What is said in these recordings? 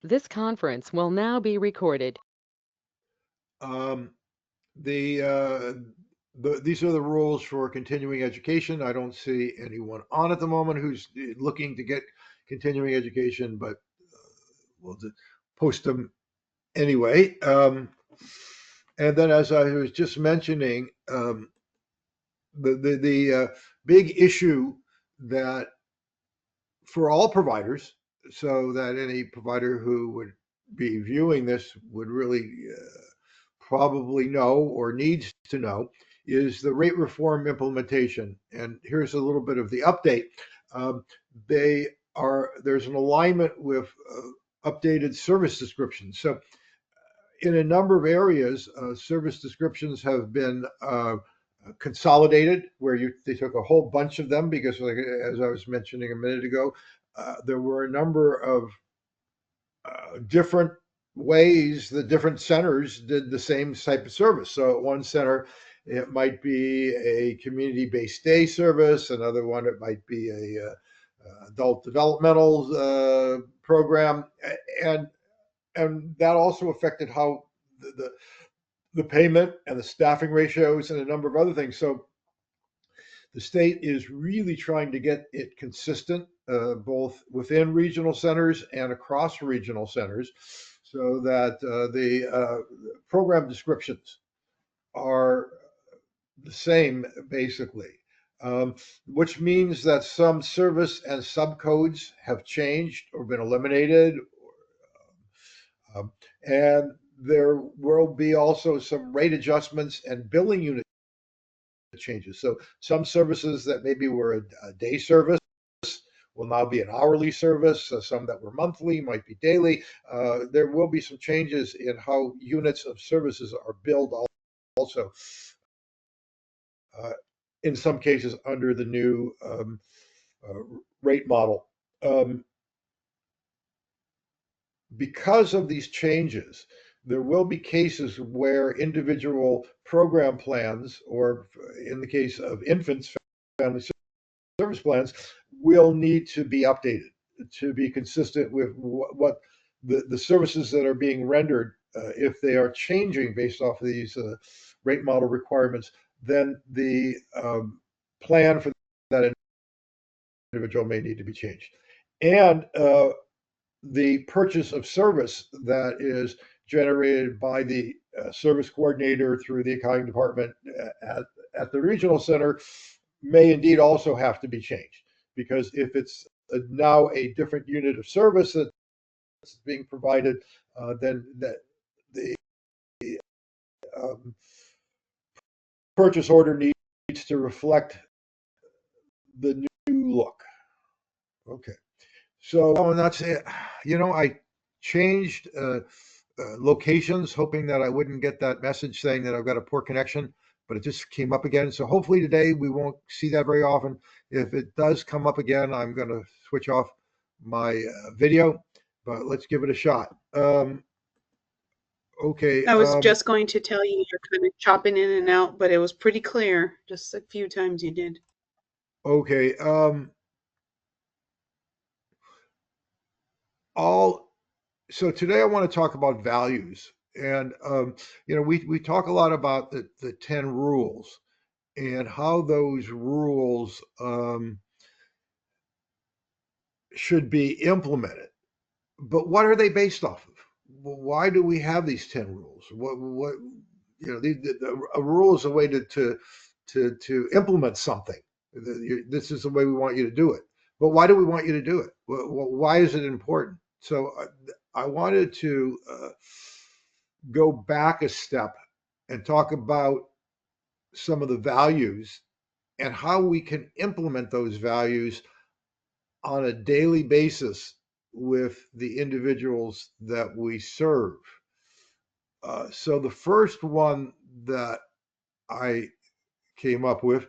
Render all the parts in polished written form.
This conference will now be recorded. Um, the, uh, these are the rules for continuing education. I don't see anyone on at the moment who's looking to get continuing education, but we'll just post them anyway. And then, as I was just mentioning, the big issue that for all providers, so that any provider who would be viewing this would really probably know or needs to know, is the rate reform implementation. And here's a little bit of the update. Um, there's an alignment with updated service descriptions. So in a number of areas, service descriptions have been consolidated, where they took a whole bunch of them because, like, as I was mentioning a minute ago, there were a number of different ways the different centers did the same type of service. So at one center, it might be a community-based day service. Another one, it might be a adult developmental program, and and that also affected how the payment and the staffing ratios and a number of other things. So the state is really trying to get it consistent, both within regional centers and across regional centers, so that the program descriptions are the same, basically. Which means that some service and subcodes have changed or been eliminated, and there will be also some rate adjustments and billing unit changes. So some services that maybe were a day service will now be an hourly service. Some that were monthly might be daily. There will be some changes in how units of services are billed also, uh, in some cases under the new uh, rate model. Um, because of these changes, there will be cases where individual program plans, or in the case of infants, family service plans, will need to be updated to be consistent with what the services that are being rendered. If they are changing based off of these rate model requirements, then the plan for that individual may need to be changed. And the purchase of service that is generated by the service coordinator through the accounting department at the regional center may indeed also have to be changed, because if it's now a different unit of service that's being provided, then that the um, purchase order needs to reflect the new look. Okay. So, and that's it. I changed locations, hoping that I wouldn't get that message saying that I've got a poor connection, but it just came up again. So hopefully today we won't see that very often. If it does come up again, I'm going to switch off my video, but let's give it a shot. Okay. I was just going to tell you you're kind of chopping in and out, but it was pretty clear just a few times you did. Okay. All so today I want to talk about values, and we talk a lot about the 10 rules and how those rules should be implemented. But what are they based off of? Why do we have these 10 rules? What a rule is a way to implement something. This is the way we want you to do it. But why do we want you to do it? Why is it important? So I wanted to go back a step and talk about some of the values and how we can implement those values on a daily basis with the individuals that we serve. So the first one that I came up with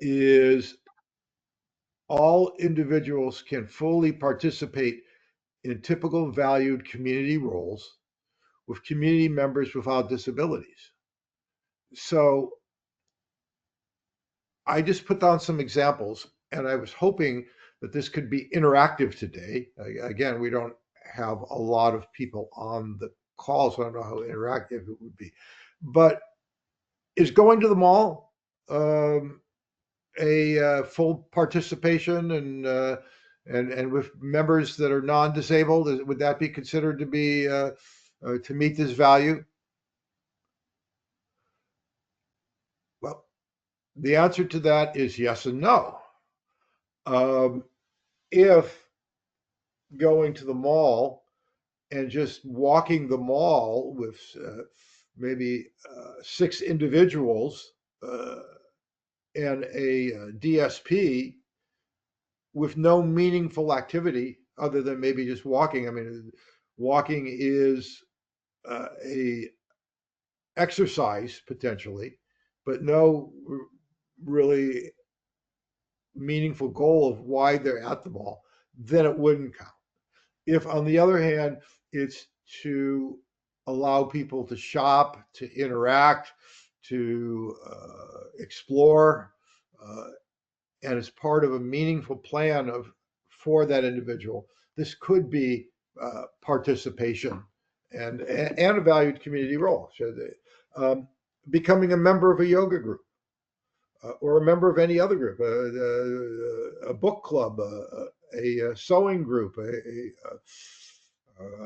is all individuals can fully participate in typical valued community roles with community members without disabilities. So I just put down some examples, and I was hoping that this could be interactive today. Again, we don't have a lot of people on the call, so I don't know how interactive it would be. But is going to the mall a full participation and with members that are non-disabled? Would that be considered to be to meet this value? Well, the answer to that is yes and no. If going to the mall and just walking the mall with maybe 6 individuals and a DSP with no meaningful activity other than maybe just walking. I mean, walking is a exercise potentially, but no really meaningful goal of why they're at the mall, then it wouldn't count. If, on the other hand, it's to allow people to shop, to interact, to explore, and as part of a meaningful plan of for that individual, this could be participation and a valued community role. So becoming a member of a yoga group or a member of any other group, a book club, a sewing group,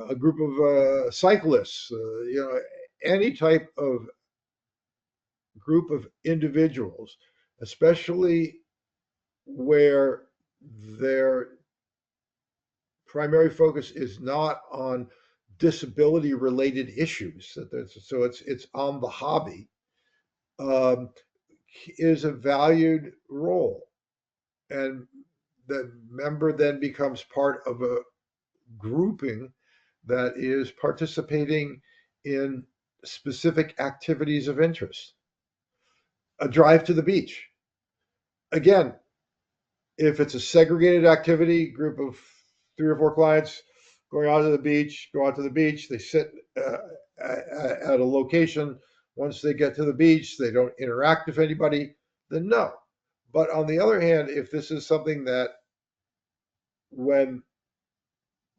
a group of cyclists, any type of group of individuals, especially where their primary focus is not on disability related issues. So it's on the hobby, um, is a valued role. And the member then becomes part of a grouping that is participating in specific activities of interest. A drive to the beach. Again, if it's a segregated activity, group of 3 or 4 clients going out to the beach, go out to the beach, they sit at a location. Once they get to the beach, they don't interact with anybody, then no. But on the other hand, if this is something that when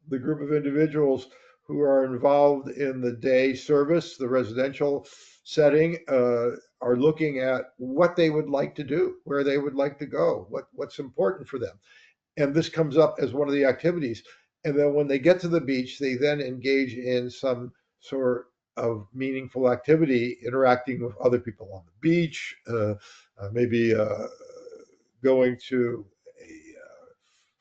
the group of individuals who are involved in the day service, the residential setting, are looking at what they would like to do, where they would like to go, what's important for them. And this comes up as one of the activities. And then when they get to the beach, they then engage in some sort of meaningful activity, interacting with other people on the beach, maybe going to a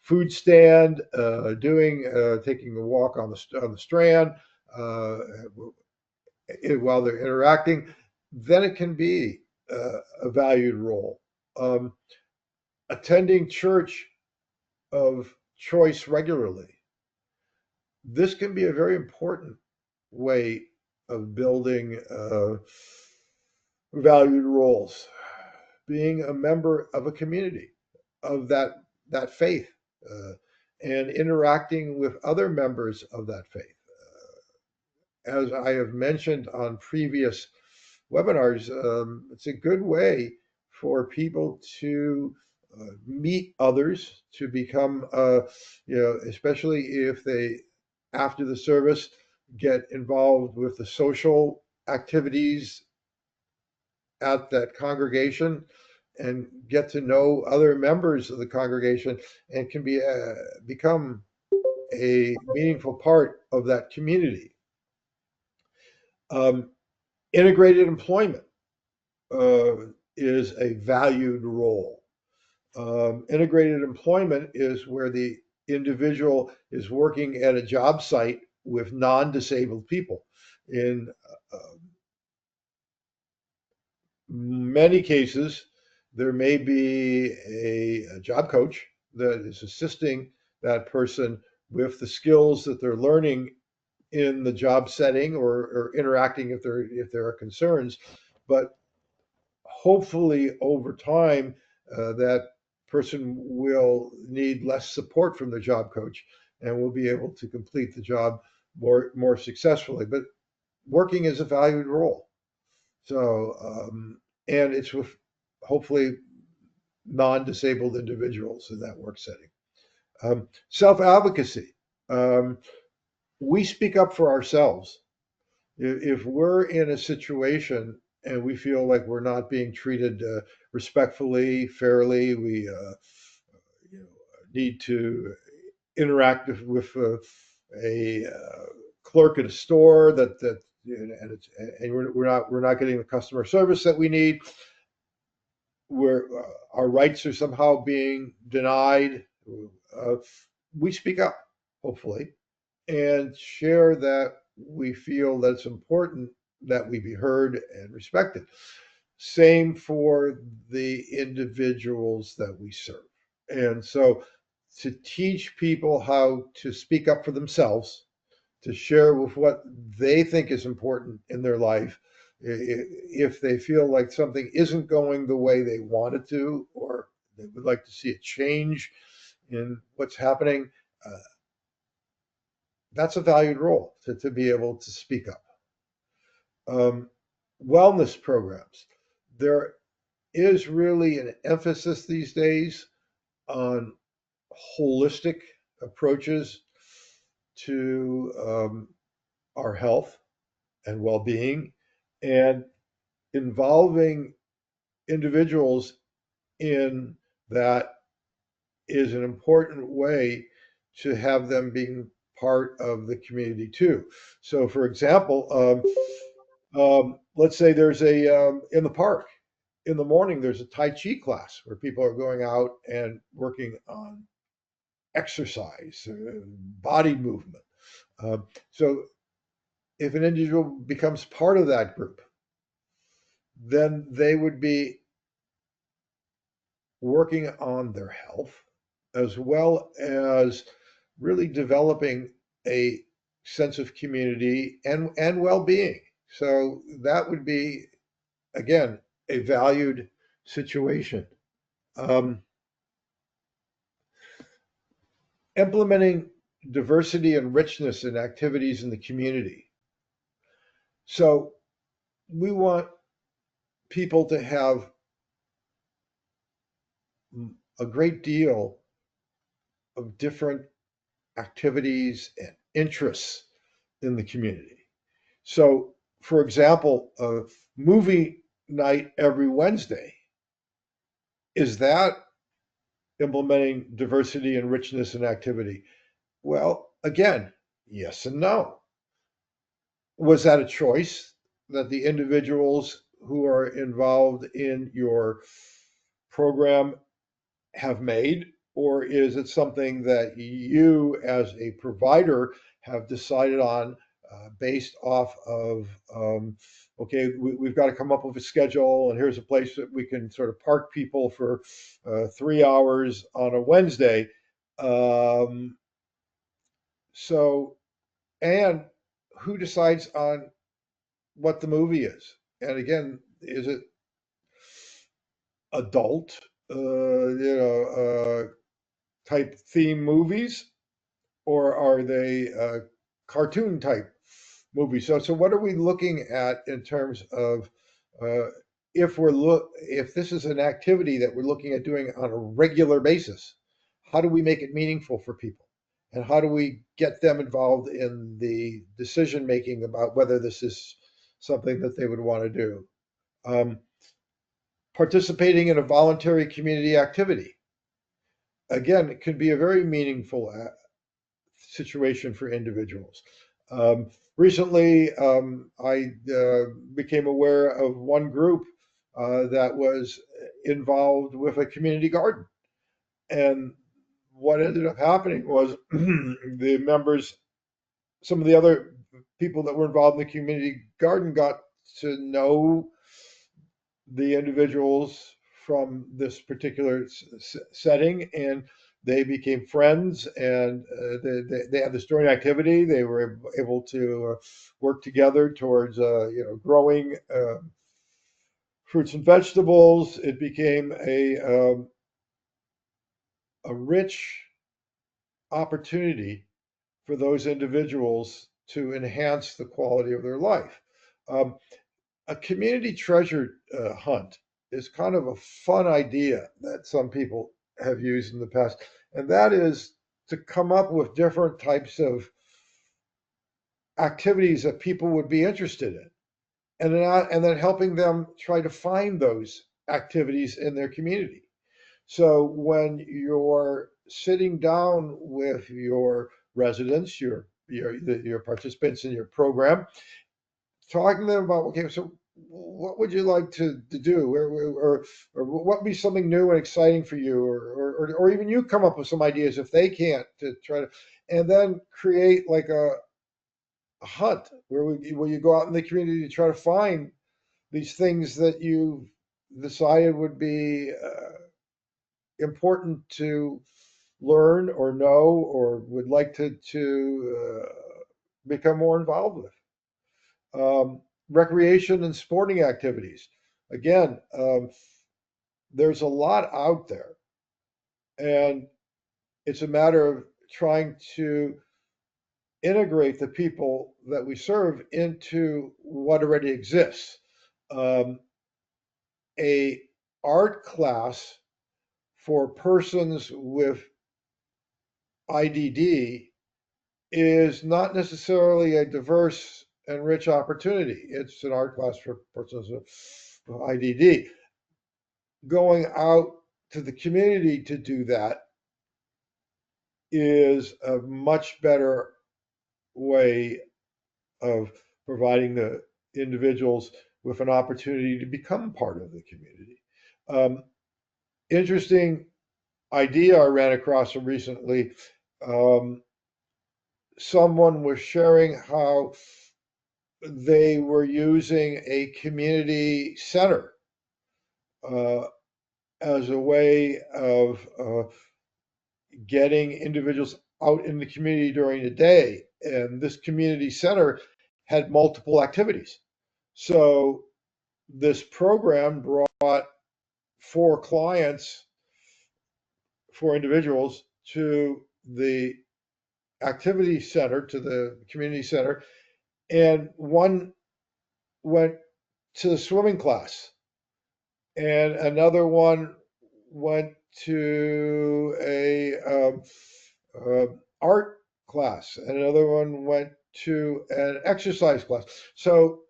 food stand, taking a walk on the strand uh, while they're interacting. Then it can be a valued role. Um, Attending church of choice regularly. This can be a very important way of building valued roles. Being a member of a community of that faith and interacting with other members of that faith. As I have mentioned on previous webinars, it's a good way for people to meet others, to become, especially if they, after the service, get involved with the social activities at that congregation and get to know other members of the congregation and can become a meaningful part of that community. Um, Integrated employment uh, is a valued role. Integrated employment is where the individual is working at a job site with non-disabled people. In uh, many cases, there may be a job coach that is assisting that person with the skills that they're learning in the job setting or interacting if there are concerns. But hopefully over time, that person will need less support from the job coach and will be able to complete the job more successfully. But working is a valued role. So, and it's with hopefully non-disabled individuals in that work setting. Self-advocacy. Um, we speak up for ourselves. If we're in a situation and we feel like we're not being treated respectfully, fairly, we you know, need to interact with a clerk at a store and it's and we're not getting the customer service that we need. Where our rights are somehow being denied, uh, we speak up, hopefully, and share that we feel that it's important that we be heard and respected. Same for the individuals that we serve. And so to teach people how to speak up for themselves, to share with what they think is important in their life, if they feel like something isn't going the way they want it to, or they would like to see a change in what's happening, uh, that's a valued role to be able to speak up. Um, Wellness programs. There is really an emphasis these days on holistic approaches to our health and well being and involving individuals in that is an important way to have them being part of the community too. So, for example, let's say there's in the park in the morning, there's a Tai Chi class where people are going out and working on exercise, body movement. So, if an individual becomes part of that group, then they would be working on their health as well as really developing a sense of community and well-being. So that would be again a valued situation. Um, Implementing diversity and richness in activities in the community. So we want people to have a great deal of different activities and interests in the community. So, for example, a movie night every Wednesday, is that implementing diversity and richness in activity? Well, again, yes and no. Was that a choice that the individuals who are involved in your program have made, or is it something that you, as a provider, have decided on based off of, okay, we've got to come up with a schedule, and here's a place that we can sort of park people for 3 hours on a Wednesday. Um, so, and who decides on what the movie is? And again, is it adult, type theme movies, or are they cartoon type movies? So what are we looking at in terms of uh, if this is an activity that we're looking at doing on a regular basis? How do we make it meaningful for people, and how do we get them involved in the decision making about whether this is something that they would want to do? Um, Participating in a voluntary community activity. Again, it could be a very meaningful situation for individuals. Recently, I became aware of one group that was involved with a community garden. And what ended up happening was the members, some of the other people that were involved in the community garden got to know the individuals from this particular setting, and they became friends, and they had this joint activity. They were able to work together towards growing fruits and vegetables. It became a rich opportunity for those individuals to enhance the quality of their life. Um, a community treasure hunt is kind of a fun idea that some people have used in the past, and that is to come up with different types of activities that people would be interested in, and then helping them try to find those activities in their community. So when you're sitting down with your residents, your participants in your program, talking to them about, okay, so what would you like to do, or what would be something new and exciting for you, or even you come up with some ideas if they can't, to try to, and then create like a hunt where you go out in the community to try to find these things that you decided would be important to learn or know, or would like to become more involved with. Recreation and sporting activities. Again, there's a lot out there, and it's a matter of trying to integrate the people that we serve into what already exists. Um, a art class for persons with IDD is not necessarily a diverse and rich opportunity. It's an art class for persons with IDD. Going out to the community to do that is a much better way of providing the individuals with an opportunity to become part of the community. Um, Interesting idea I ran across recently. Um, Someone was sharing how they were using a community center uh, as a way of getting individuals out in the community during the day. And this community center had multiple activities. So this program brought four clients, four individuals to the activity center, to the community center, and one went to the swimming class, and another one went to a art class, and another one went to an exercise class. So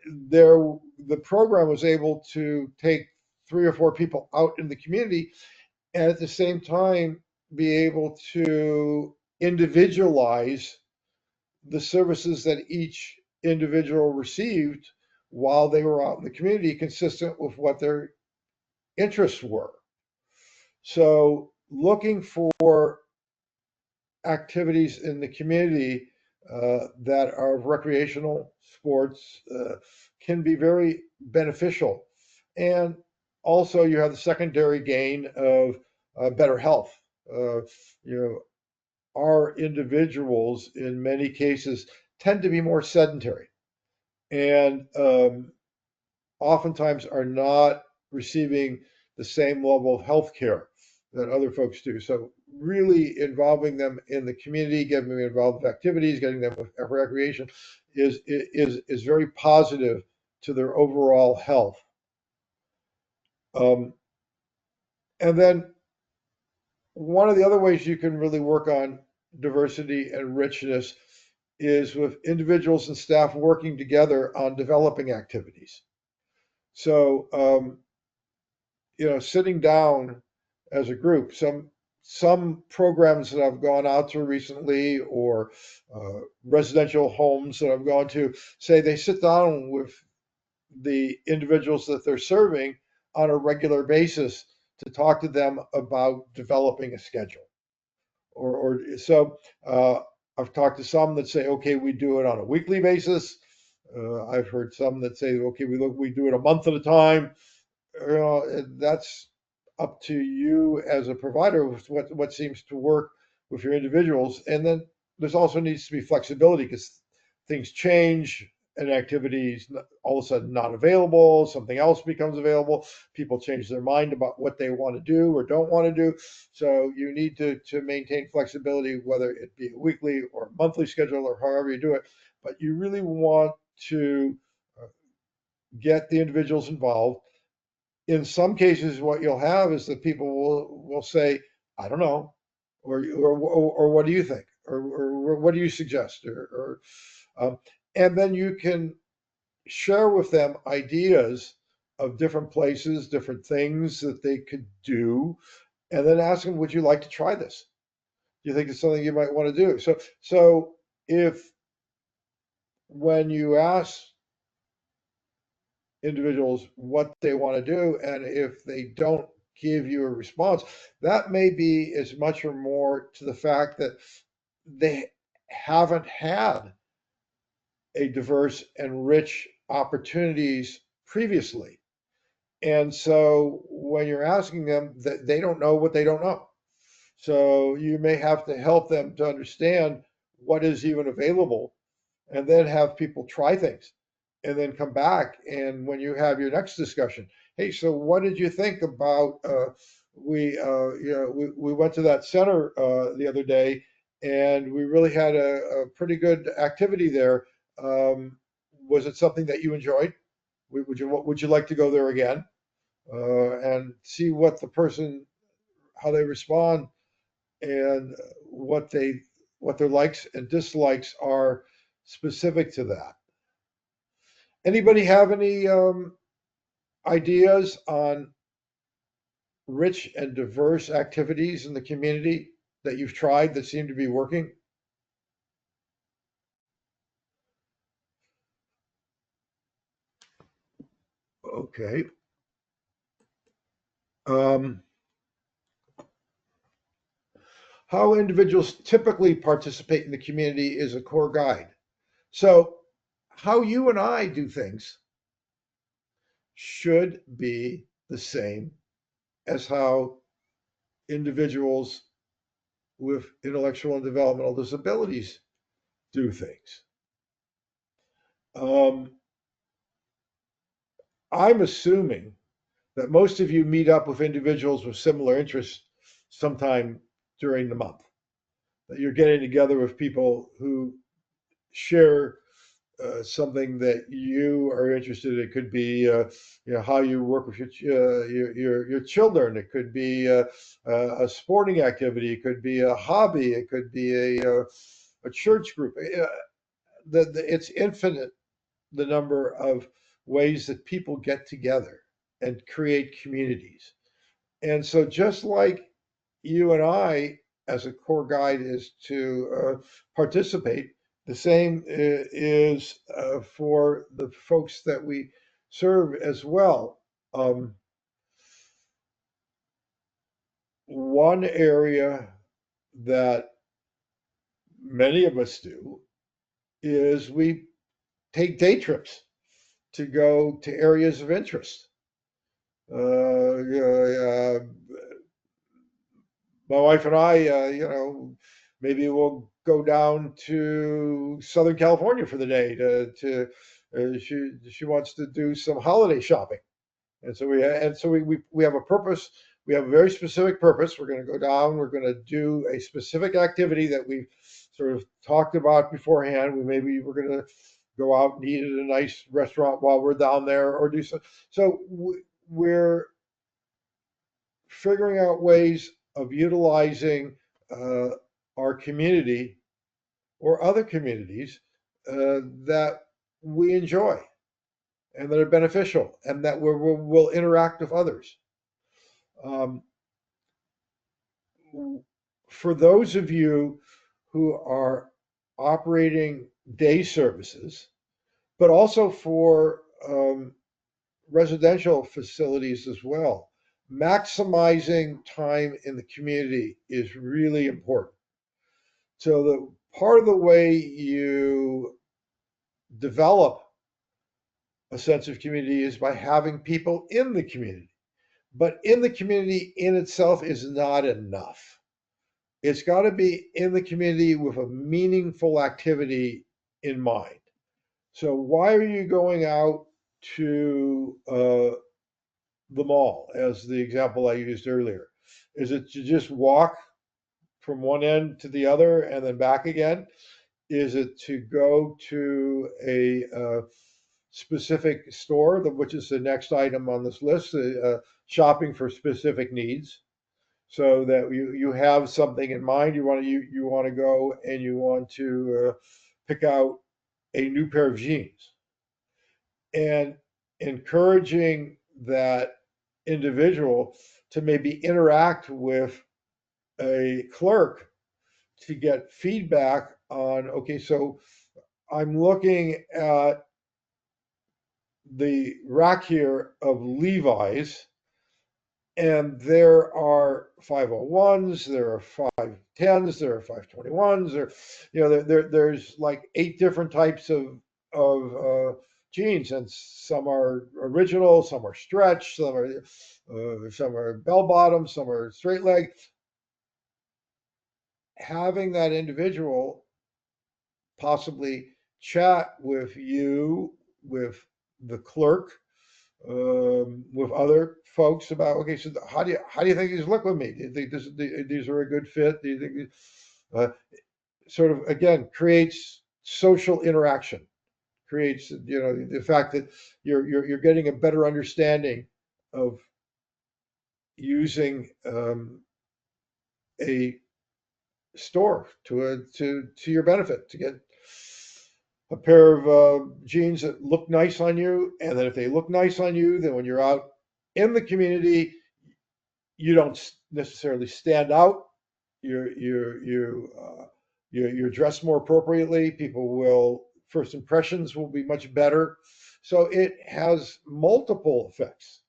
there, the program was able to take three or four people out in the community, and at the same time be able to individualize the services that each individual received while they were out in the community, consistent with what their interests were. So, looking for activities in the community that are recreational sports can be very beneficial. And also, you have the secondary gain of better health. Uh, you know, our individuals, in many cases, tend to be more sedentary, and oftentimes are not receiving the same level of health care that other folks do. So really involving them in the community, getting them involved with activities, getting them with recreation is very positive to their overall health. Um, and then one of the other ways you can really work on diversity and richness is with individuals and staff working together on developing activities. So sitting down as a group. Some programs that I've gone out to recently, or residential homes that I've gone to, say they sit down with the individuals that they're serving on a regular basis to talk to them about developing a schedule. Or so I've talked to some that say, okay, we do it on a weekly basis. I've heard some that say, okay, we do it a month at a time. That's up to you as a provider with what seems to work with your individuals. And then there's also needs to be flexibility, because things change, and activities all of a sudden not available, something else becomes available, people change their mind about what they want to do or don't want to do. So you need to maintain flexibility, whether it be a weekly or monthly schedule or however you do it. But you really want to uh, get the individuals involved. In some cases, what you'll have is that people will say, "I don't know," or "What do you think?" or what do you suggest? Um, and then you can share with them ideas of different places, different things that they could do, and then ask them, would you like to try this? Do you think it's something you might want to do? So if when you ask individuals what they want to do, and if they don't give you a response, that may be as much or more to the fact that they haven't had a diverse and rich opportunities previously. And so when you're asking them, that they don't know what they don't know. So you may have to help them to understand what is even available, and then have people try things and then come back. And when you have your next discussion, hey, so what did you think about we went to that center the other day, and we really had a pretty good activity there. Was it something that you enjoyed? Would you like to go there again? And see what the person, how they respond, and what they what their likes and dislikes are specific to that. Anybody have any ideas on rich and diverse activities in the community that you've tried that seem to be working? Okay. Um, how individuals typically participate in the community is a core guide. So, how you and I do things should be the same as how individuals with intellectual and developmental disabilities do things. Um, I'm assuming that most of you meet up with individuals with similar interests sometime during the month, that you're getting together with people who share something that you are interested in. It could be how you work with your children. It could be a sporting activity. It could be a hobby. It could be a church group. It's infinite, the number of ways that people get together and create communities. And so, just like you and I, as a core guide, is to participate, the same is for the folks that we serve as well. Um, One area that many of us do is we take day trips to go to areas of interest. My wife and I, maybe we'll go down to Southern California for the day she wants to do some holiday shopping. And so we have a purpose. We have a very specific purpose. We're going to go down. We're going to do a specific activity that we've sort of talked about beforehand. We're going to go out and eat at a nice restaurant while we're down there, or do so. So we're figuring out ways of utilizing uh, our community or other communities that we enjoy and that are beneficial, and that we'll interact with others. Um, for those of you who are operating day services, but also for residential facilities as well, maximizing time in the community is really important. So the part of the way you develop a sense of community is by having people in the community. But in the community in itself is not enough. It's got to be in the community with a meaningful activity in mind. So why are you going out to the mall, as the example I used earlier? Is it to just walk from one end to the other and then back again? Is it to go to a specific store, which is the next item on this list, shopping for specific needs? so that you have something in mind. You want to go and you want to pick out a new pair of jeans, and encouraging that individual to maybe interact with a clerk to get feedback on, okay, so I'm looking at the rack here of Levi's, and there are 501s, there are 510s, there are 521s, there's like 8 different types of jeans, and some are original, some are stretch, some are bell bottom, some are straight leg. Having that individual possibly chat with you, with the clerk, with other folks about, okay, so how do you think these look with me? Do you think these are a good fit? Do you think uh, sort of again creates social interaction, creates the fact that you're getting a better understanding of using a store to your benefit, to get a pair of jeans that look nice on you, and then if they look nice on you, then when you're out in the community, you don't necessarily stand out. You're dressed more appropriately. People will first impressions will be much better. So it has multiple effects.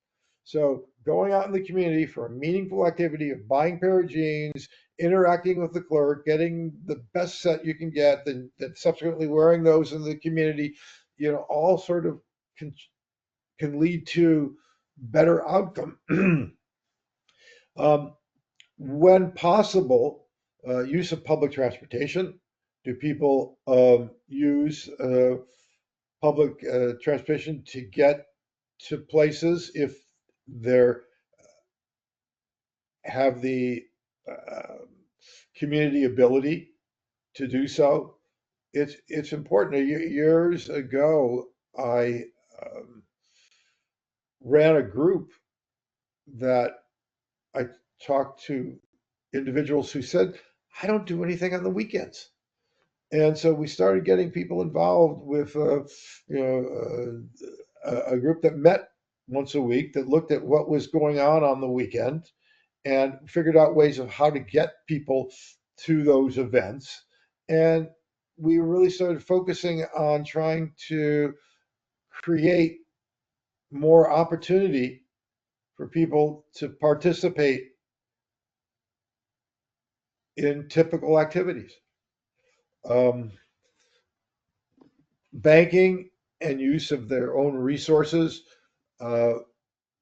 So going out in the community for a meaningful activity of buying a pair of jeans, interacting with the clerk, getting the best set you can get, then subsequently wearing those in the community, all sort of can lead to better outcome. um, when possible, use of public transportation. Do people use public transportation to get to places if they're have the uh, community ability to do so? It's important. Years ago, I ran a group that I talked to individuals who said, "I don't do anything on the weekends." And so we started getting people involved with, a group that met once a week that looked at what was going on the weekend and figured out ways of how to get people to those events. And we really started focusing on trying to create more opportunity for people to participate in typical activities. Um, Banking and use of their own resources. Uh,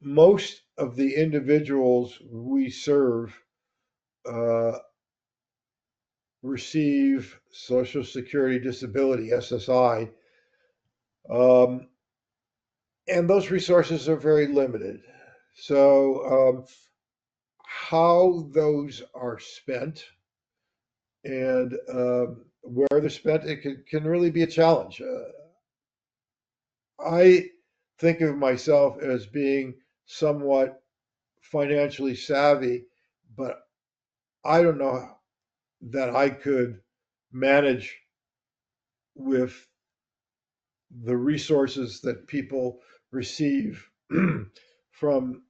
Most of the individuals we serve uh, receive Social Security Disability, SSI, um, and those resources are very limited. So, how those are spent and where they're spent, it can really be a challenge. I think of myself as being somewhat financially savvy, but I don't know that I could manage with the resources that people receive from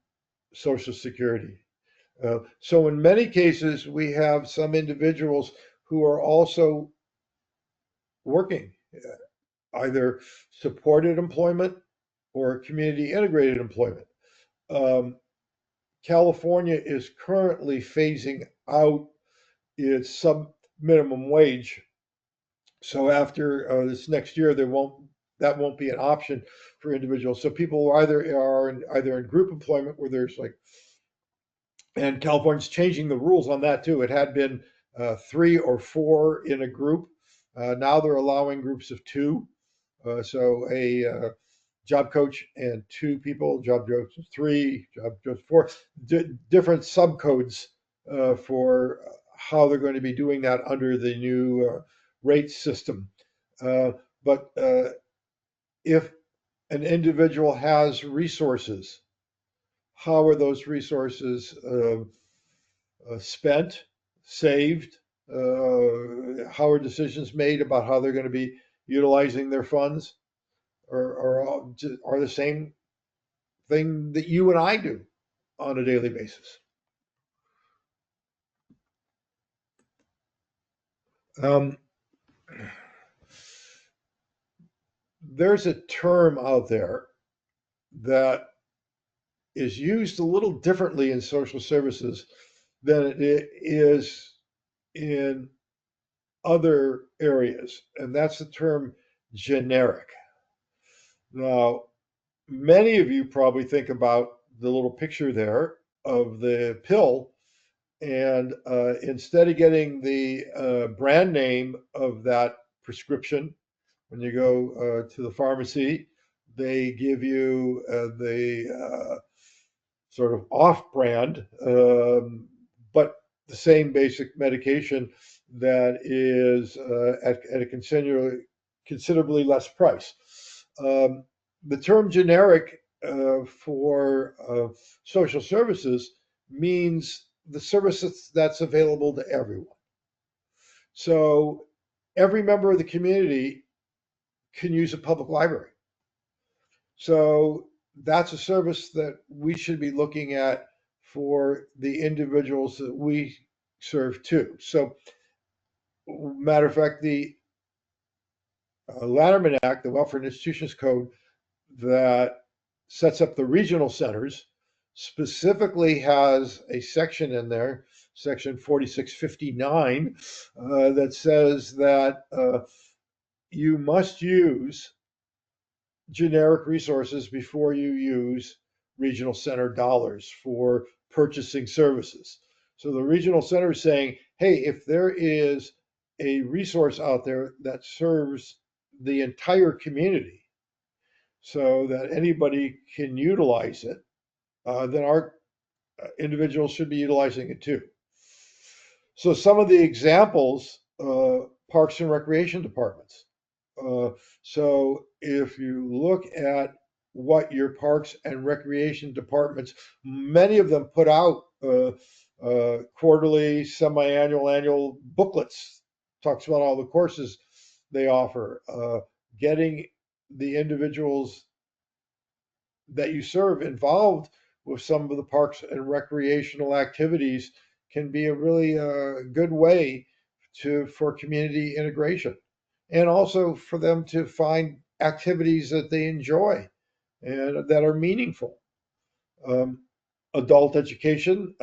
Social Security. So, in many cases, we have some individuals who are also working, either supported employment or community integrated employment. Um, California is currently phasing out its sub minimum wage. So after this next year, that won't be an option for individuals. So people either in group employment where there's like, and California's changing the rules on that too. It had been 3 or 4 in a group. Now they're allowing groups of two. So a job coach and 2 people, job coach of 3, job coach of 4, different subcodes for how they're going to be doing that under the new rate system. Uh, but if an individual has resources, how are those resources spent, saved, how are decisions made about how they're going to be utilizing their funds, are the same thing that you and I do on a daily basis. Um, there's a term out there that is used a little differently in social services than it is in other areas, and that's the term generic. Now, many of you probably think about the little picture there of the pill, and instead of getting the brand name of that prescription, when you go to the pharmacy, they give you the sort of off-brand, but the same basic medication that is at a considerably less price. Um, the term generic for social services means the services that's available to everyone. So every member of the community can use a public library. So that's a service that we should be looking at for the individuals that we serve too. So, matter of fact, the Lanterman Act, the Welfare and Institutions Code that sets up the regional centers, specifically has a section in there, section 4659, that says that you must use generic resources before you use regional center dollars for purchasing services. So the regional center is saying, hey, if there is a resource out there that serves the entire community so that anybody can utilize it, then our individuals should be utilizing it too. So some of the examples, parks and recreation departments. Uh, so if you look at what your parks and recreation departments, many of them put out quarterly, semi-annual, annual booklets. Talks about all the courses they offer. Getting the individuals that you serve involved with some of the parks and recreational activities can be a really good way for community integration, and also for them to find activities that they enjoy and that are meaningful. Um, Adult education.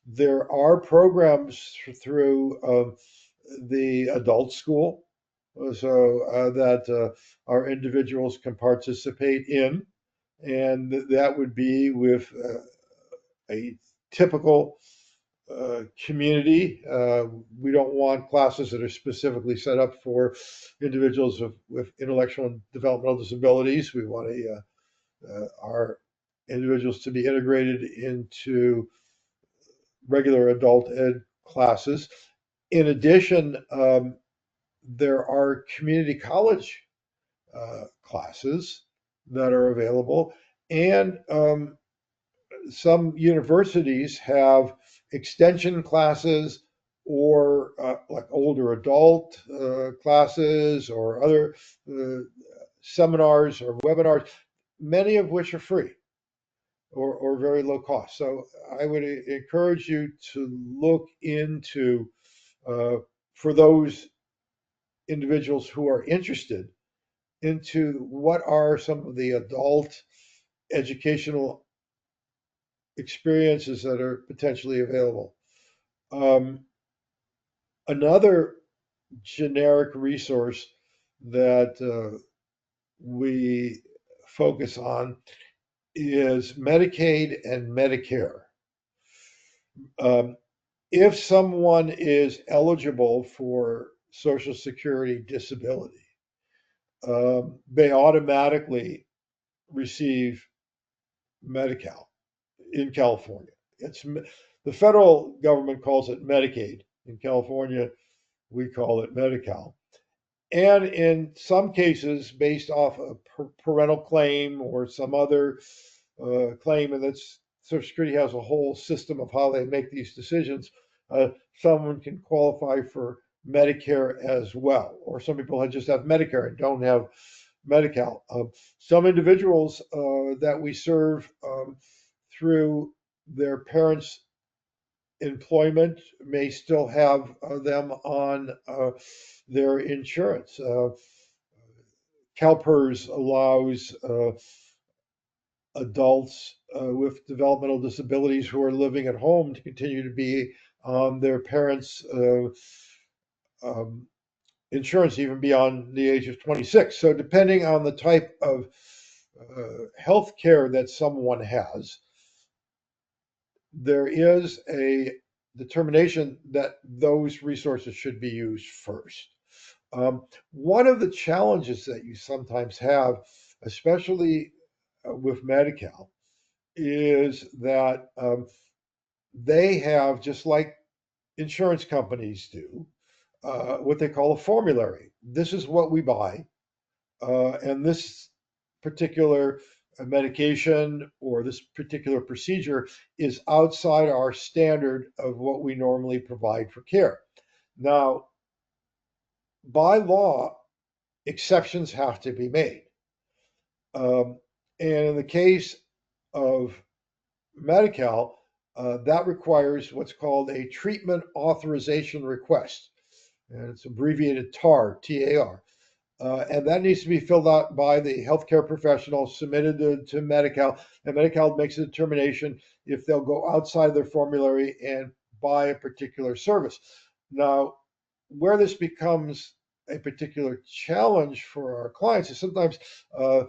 There are programs through the adult school, so that our individuals can participate in, and that would be with a typical community. We don't want classes that are specifically set up for individuals with intellectual and developmental disabilities. We want our individuals to be integrated into regular adult ed classes. In addition, there are community college classes that are available, and some universities have extension classes or like older adult classes or other uh, seminars or webinars, many of which are free or very low cost. So I would encourage you to look into, for those individuals who are interested, into what are some of the adult educational experiences that are potentially available. Um, Another generic resource that we focus on is Medicaid and Medicare. Um, if someone is eligible for Social Security disability, they automatically receive Medi-Cal in California. It's the federal government calls it Medicaid. In California, we call it Medi-Cal. And in some cases, based off a parental claim or some other claim, and that's Social Security has a whole system of how they make these decisions. Someone can qualify for Medicare as well, or some people just have Medicare and don't have Medi-Cal. Some individuals that we serve through their parents' employment may still have them on their insurance. CalPERS allows adults with developmental disabilities who are living at home to continue to be on their parents' um, insurance even beyond the age of 26. So, depending on the type of health care that someone has, there is a determination that those resources should be used first. One of the challenges that you sometimes have, especially with Medi-Cal, is that they have, just like insurance companies do, what they call a formulary. This is what we buy, and this particular medication or this particular procedure is outside our standard of what we normally provide for care. Now, by law, exceptions have to be made. Um, and in the case of Medi-Cal, that requires what's called a treatment authorization request, and it's abbreviated TAR, TAR. And that needs to be filled out by the healthcare professional, submitted to Medi-Cal, and Medi-Cal makes a determination if they'll go outside their formulary and buy a particular service. Now, where this becomes a particular challenge for our clients is sometimes a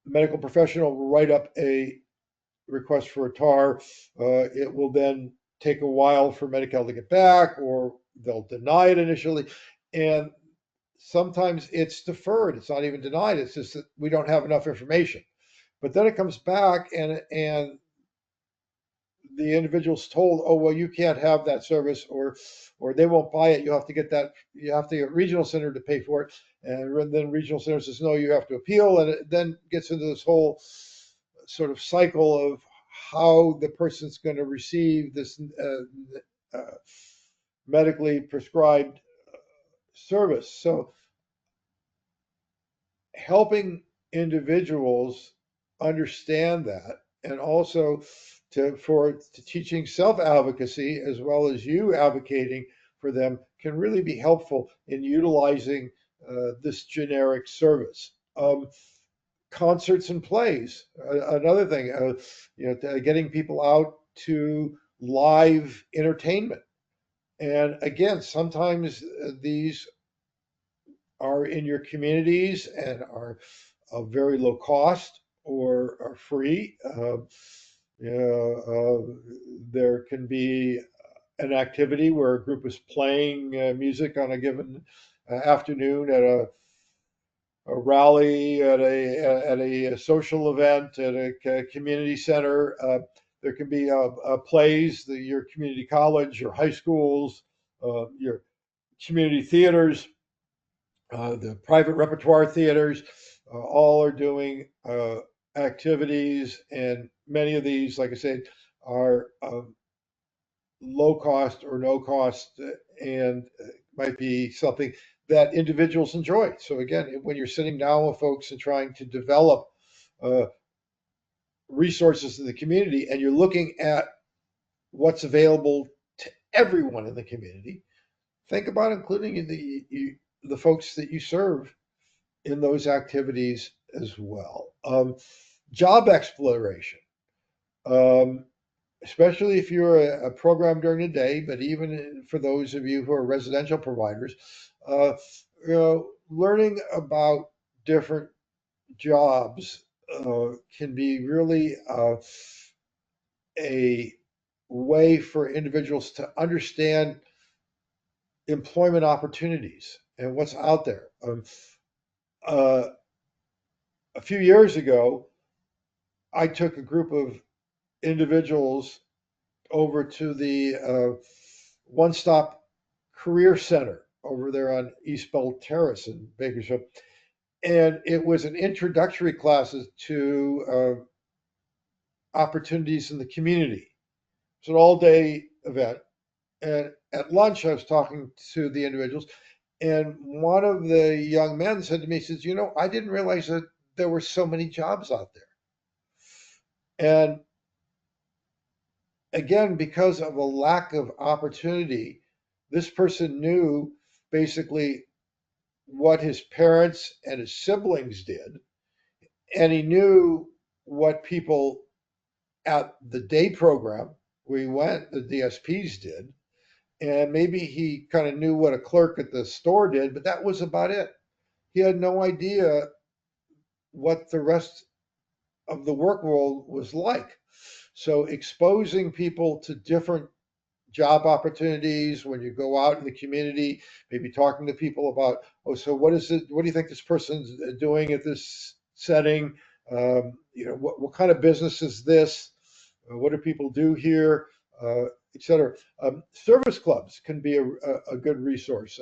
medical professional will write up a request for a TAR. It will then take a while for Medi-Cal to get back, or they'll deny it initially. And sometimes it's deferred. It's not even denied. It's just that we don't have enough information. But then it comes back, and the individual's told, oh well, you can't have that service, or they won't buy it. You have to get that. You have to get regional center to pay for it, and then regional center says no, you have to appeal, and it then gets into this whole sort of cycle of how the person's going to receive this medically prescribed service. So helping individuals understand that, and also to teaching self-advocacy as well as you advocating for them, can really be helpful in utilizing this generic service. Concerts and plays, another thing, getting people out to live entertainment. And again, sometimes these are in your communities and are of very low cost or are free. There can be an activity where a group is playing music on a given afternoon at a rally, at a social event, at a community center. There can be plays, your community college, your high schools, your community theaters, the private repertoire theaters, all are doing activities, and many of these, like I said, are low cost or no cost, and might be something that individuals enjoy. So again, when you're sitting down with folks and trying to develop uh, resources in the community, and you're looking at what's available to everyone in the community, think about including the folks that you serve in those activities as well. Job exploration, um, especially if you're a program during the day, but even for those of you who are residential providers, uh, learning about different jobs can be really a way for individuals to understand employment opportunities and what's out there. Uh, a few years ago, I took a group of individuals over to the One Stop Career Center over there on East Bell Terrace in Bakersfield. And it was an introductory classes to opportunities in the community. It's an all-day event. And at lunch, I was talking to the individuals, and one of the young men said to me, he says, I didn't realize that there were so many jobs out there. And again, because of a lack of opportunity, this person knew basically what his parents and his siblings did, and he knew what people at the day program where he went, the DSPs did, and maybe he kind of knew what a clerk at the store did, but that was about it. He had no idea what the rest of the work world was like. So exposing people to different job opportunities when you go out in the community, maybe talking to people about, oh, so what is it? What do you think this person's doing at this setting? What kind of business is this? What do people do here? Et cetera. Service clubs can be a good resource.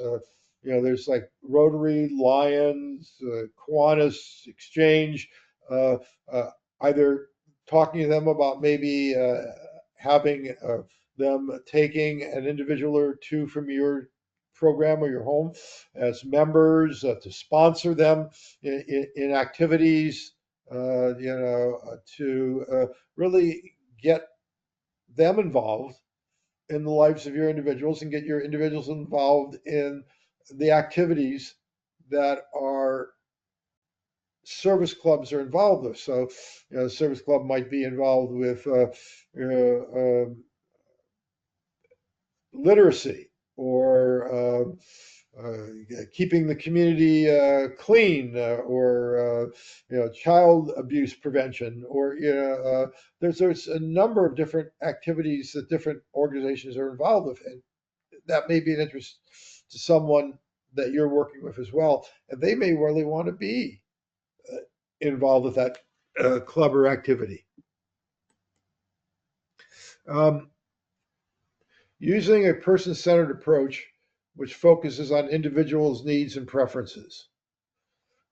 There's like Rotary, Lions, Kiwanis, Exchange. Uh, uh, Either talking to them about maybe having them taking an individual or two from your program or your home as members to sponsor them in activities, to really get them involved in the lives of your individuals and get your individuals involved in the activities that our service clubs are involved with. So, the service club might be involved with literacy or keeping the community clean, or child abuse prevention, or there's a number of different activities that different organizations are involved with, and that may be an interest to someone that you're working with as well, and they may really want to be involved with that club or activity. Um, Using a person centered approach which focuses on individuals' needs and preferences.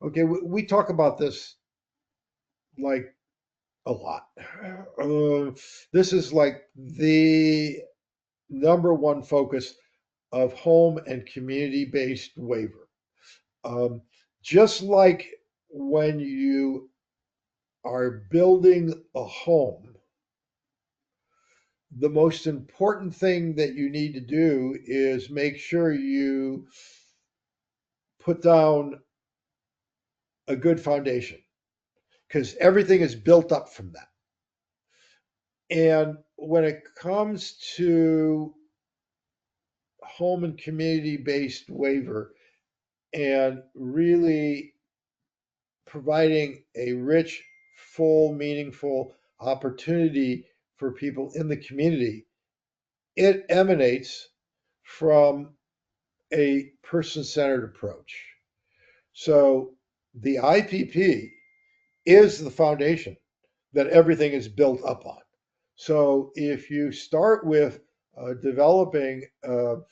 Okay, we talk about this like a lot. This is like the number one focus of home and community based waiver. Um, just like when you are building a home, the most important thing that you need to do is make sure you put down a good foundation, because everything is built up from that. And when it comes to home and community based waiver and really providing a rich, full, meaningful opportunity for people in the community, it emanates from a person centered approach. So the IPP is the foundation that everything is built up on. So if you start with developing an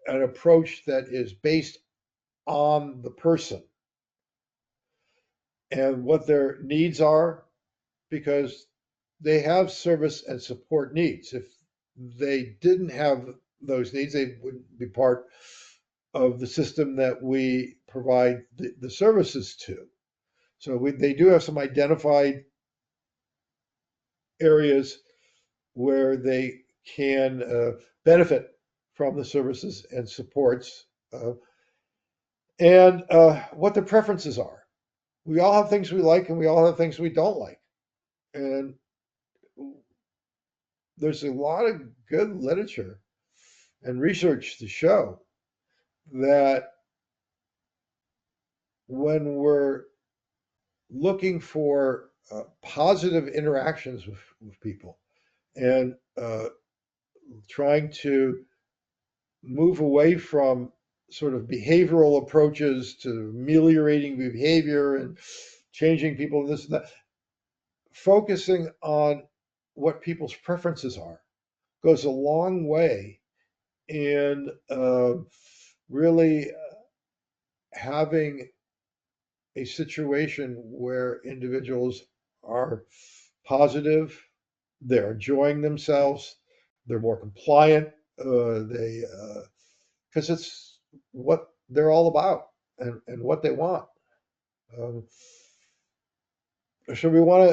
approach that is based on the person and what their needs are, because they have service and support needs. If they didn't have those needs, they wouldn't be part of the system that we provide the services to. So they do have some identified areas where they can benefit from the services and supports, and what their preferences are. We all have things we like and we all have things we don't like. And there's a lot of good literature and research to show that when we're looking for positive interactions with people and trying to move away from sort of behavioral approaches to ameliorating behavior and changing people and this and that, focusing on what people's preferences are goes a long way in really having a situation where individuals are positive, they're enjoying themselves, they're more compliant, they because it's what they're all about and what they want. Um, so we want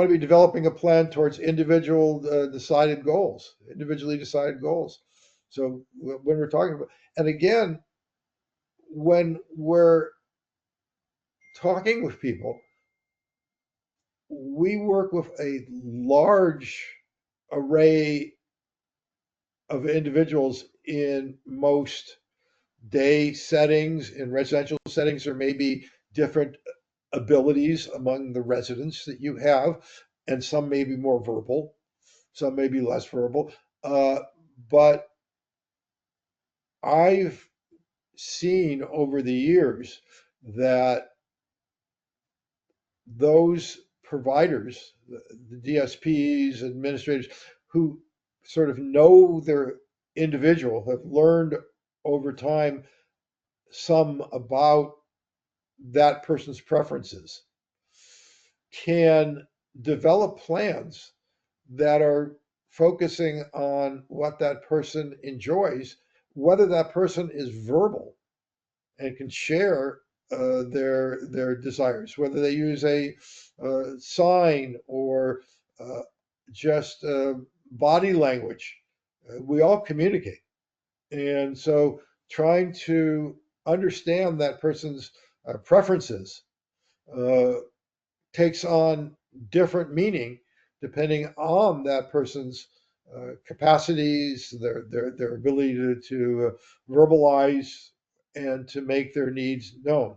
to be developing a plan towards individually decided goals. So when we're talking about, and again, when we're talking with people, we work with a large array of individuals in most day settings, in residential settings. There may be different abilities among the residents that you have, and some may be more verbal, some may be less verbal. But I've seen over the years that those providers, the DSPs, administrators, who sort of know their individual, have learned over time some about that person's preferences, can develop plans that are focusing on what that person enjoys, whether that person is verbal and can share their desires, whether they use a sign or uh, just body language. We all communicate, and so trying to understand that person's preferences uh, takes on different meaning depending on that person's capacities, their ability to verbalize and to make their needs known.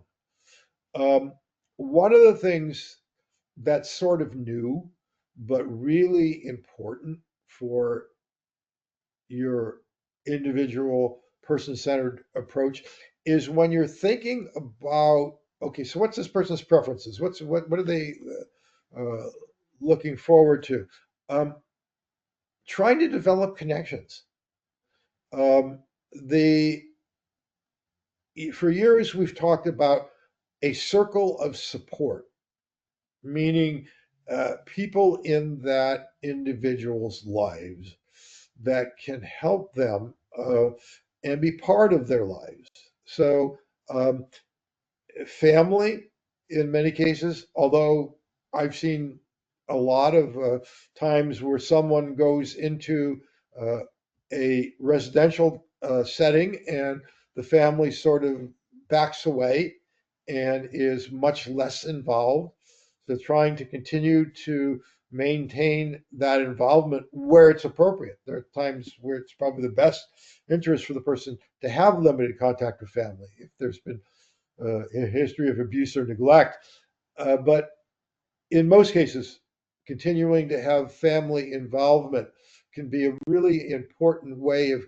Um, One of the things that's sort of new, but really important for your individual person centered approach is when you're thinking about, okay, so what's this person's preferences? What are they uh, looking forward to? Um, Trying to develop connections. The For years we've talked about a circle of support, meaning people in that individual's lives that can help them and be part of their lives. So, um, family, in many cases, although I've seen a lot of times where someone goes into uh, a residential setting and the family sort of backs away and is much less involved. So trying to continue to maintain that involvement where it's appropriate. There are times where it's probably the best interest for the person to have limited contact with family if there's been a history of abuse or neglect. But in most cases, continuing to have family involvement can be a really important way of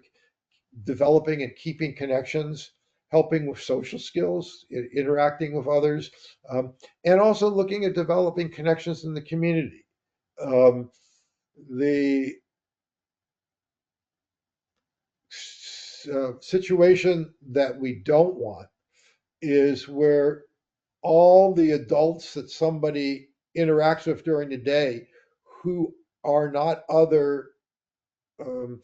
developing and keeping connections, helping with social skills, interacting with others, and also looking at developing connections in the community. Um, the situation that we don't want is where all the adults that somebody interacts with during the day who are not other um,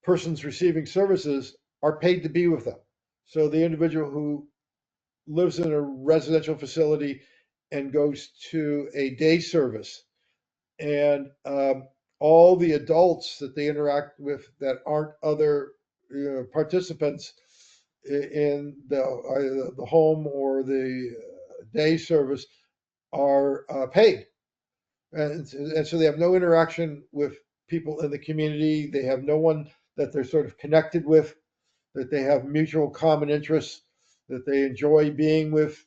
persons receiving services are paid to be with them. So the individual who lives in a residential facility and goes to a day service, and all the adults that they interact with that aren't other participants in either the home or the day service are paid. And so they have no interaction with people in the community. They have no one that they're sort of connected with, that they have mutual common interests, that they enjoy being with,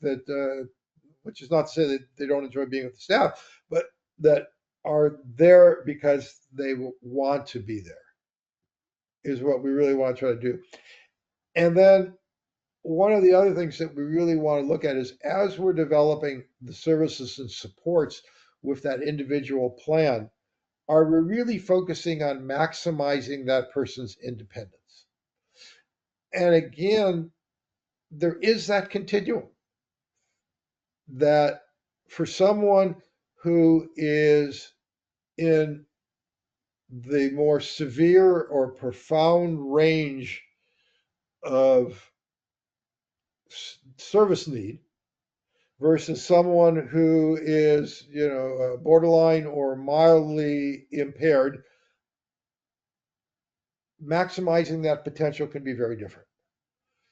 which is not to say that they don't enjoy being with the staff, but that are there because they want to be there, is what we really want to try to do. And then one of the other things that we really want to look at is as we're developing the services and supports with that individual plan, are we really focusing on maximizing that person's independence? And again, there is that continuum that for someone who is in the more severe or profound range of service need versus someone who is, borderline or mildly impaired, maximizing that potential can be very different.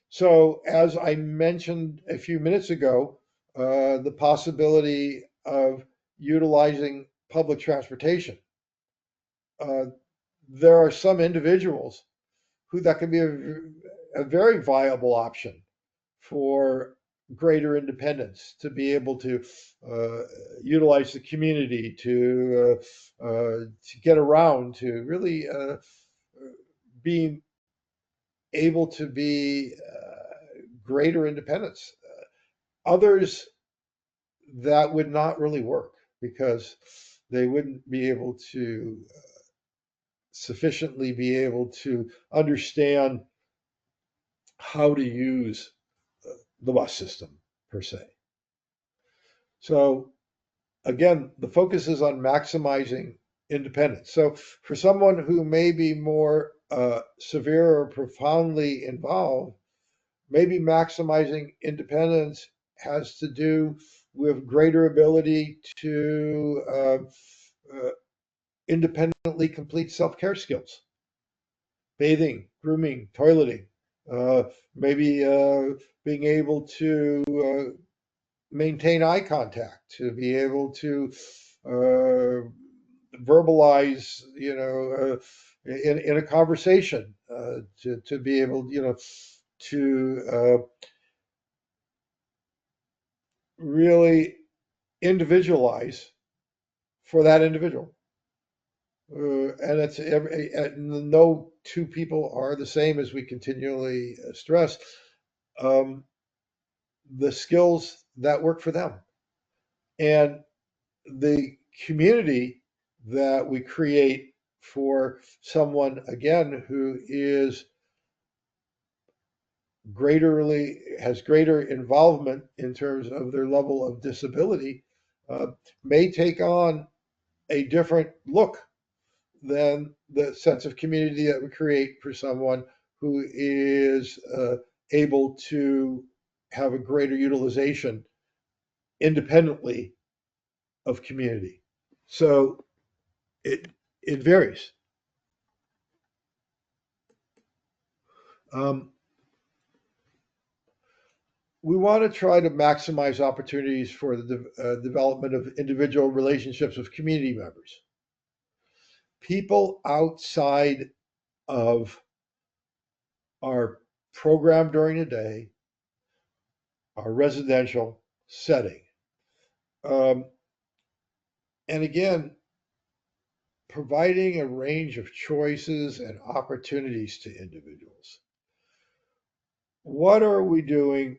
So, as I mentioned a few minutes ago, the possibility of utilizing public transportation. Uh, there are some individuals who that can be a very viable option for greater independence, to be able to utilize the community to get around, to really being able to be greater independence. Others, that would not really work because they wouldn't be able to sufficiently be able to understand how to use the bus system per se. So again, the focus is on maximizing independence. So for someone who may be more severe or profoundly involved, maybe maximizing independence has to do with greater ability to independently complete self-care skills, bathing, grooming, toileting, uh, maybe being able to maintain eye contact, to be able to uh, verbalize, in a conversation, to be able, to really individualize for that individual. And no two people are the same, as we continually stress. Um, the skills that work for them and the community that we create for someone, again, who is has greater involvement in terms of their level of disability, uh, may take on a different look than the sense of community that we create for someone who is able to have a greater utilization independently of community. So it it varies. Um, we want to try to maximize opportunities for the development of individual relationships with community members, people outside of our program during the day, our residential setting. Um, and again, providing a range of choices and opportunities to individuals. What are we doing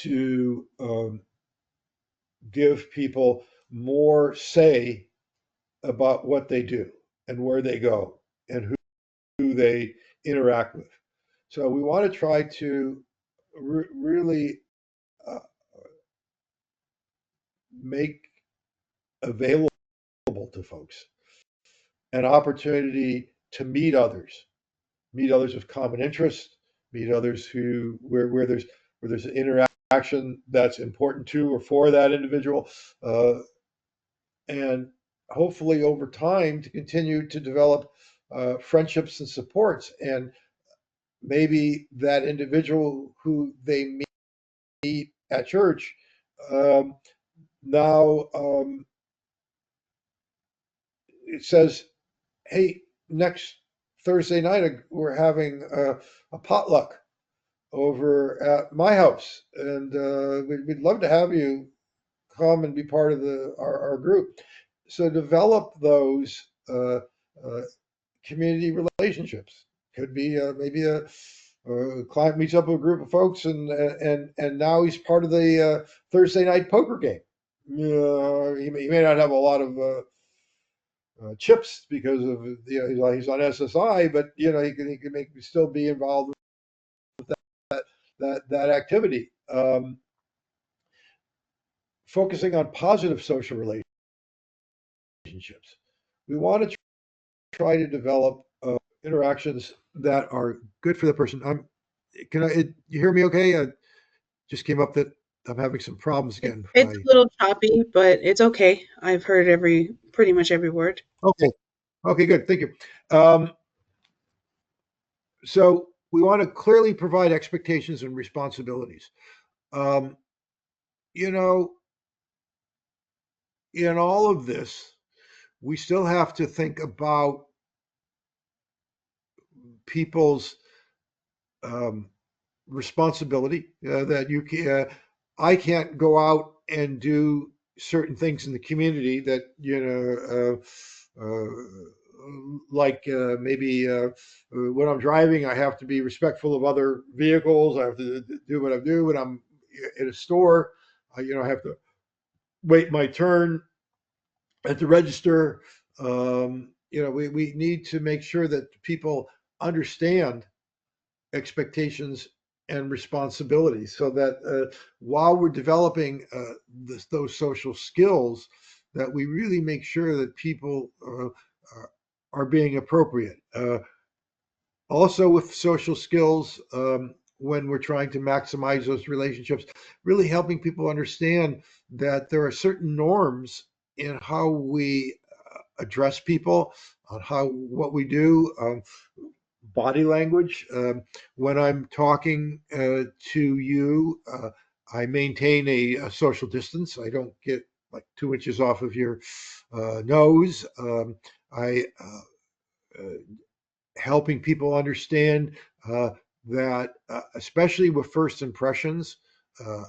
to give people more say about what they do and where they go and who they interact with? So we want to try to really uh, make available to folks an opportunity to meet others of common interest, meet others who where there's an interaction that's important to or for that individual, uh, and hopefully over time to continue to develop friendships and supports, and maybe that individual who they meet at church um, now it says, "Hey, next Thursday night we're having a potluck over at my house, and we'd love to have you come and be part of our group." So develop those uh, community relationships. Could be maybe a client meets up with a group of folks, and now he's part of the Thursday night poker game. He may not have a lot of chips because of, he's on SSI, but he can still be involved with, that, that activity. Um, focusing on positive social relationships. We want to try to develop interactions that are good for the person. You hear me okay? I just came up that I'm having some problems It, again with it's my. a little choppy, but it's okay. I've heard pretty much every word. Okay. Okay, good. Thank you. Um, so we want to clearly provide expectations and responsibilities. Um, you know, in all of this, we still have to think about people's um, responsibility that you can. I can't go out and do certain things in the community that like maybe when I'm driving, I have to be respectful of other vehicles. I have to do what I do when I'm in a store. I have to wait my turn at the register. We need to make sure that people understand expectations and responsibilities so that while we're developing those social skills, that we really make sure that people are being appropriate. Also, with social skills, when we're trying to maximize those relationships, really helping people understand that there are certain norms in how we address people, on how what we do. Body language. When I'm talking to you, I maintain a social distance. I don't get like 2 inches off of your nose. I helping people understand that, especially with first impressions, uh,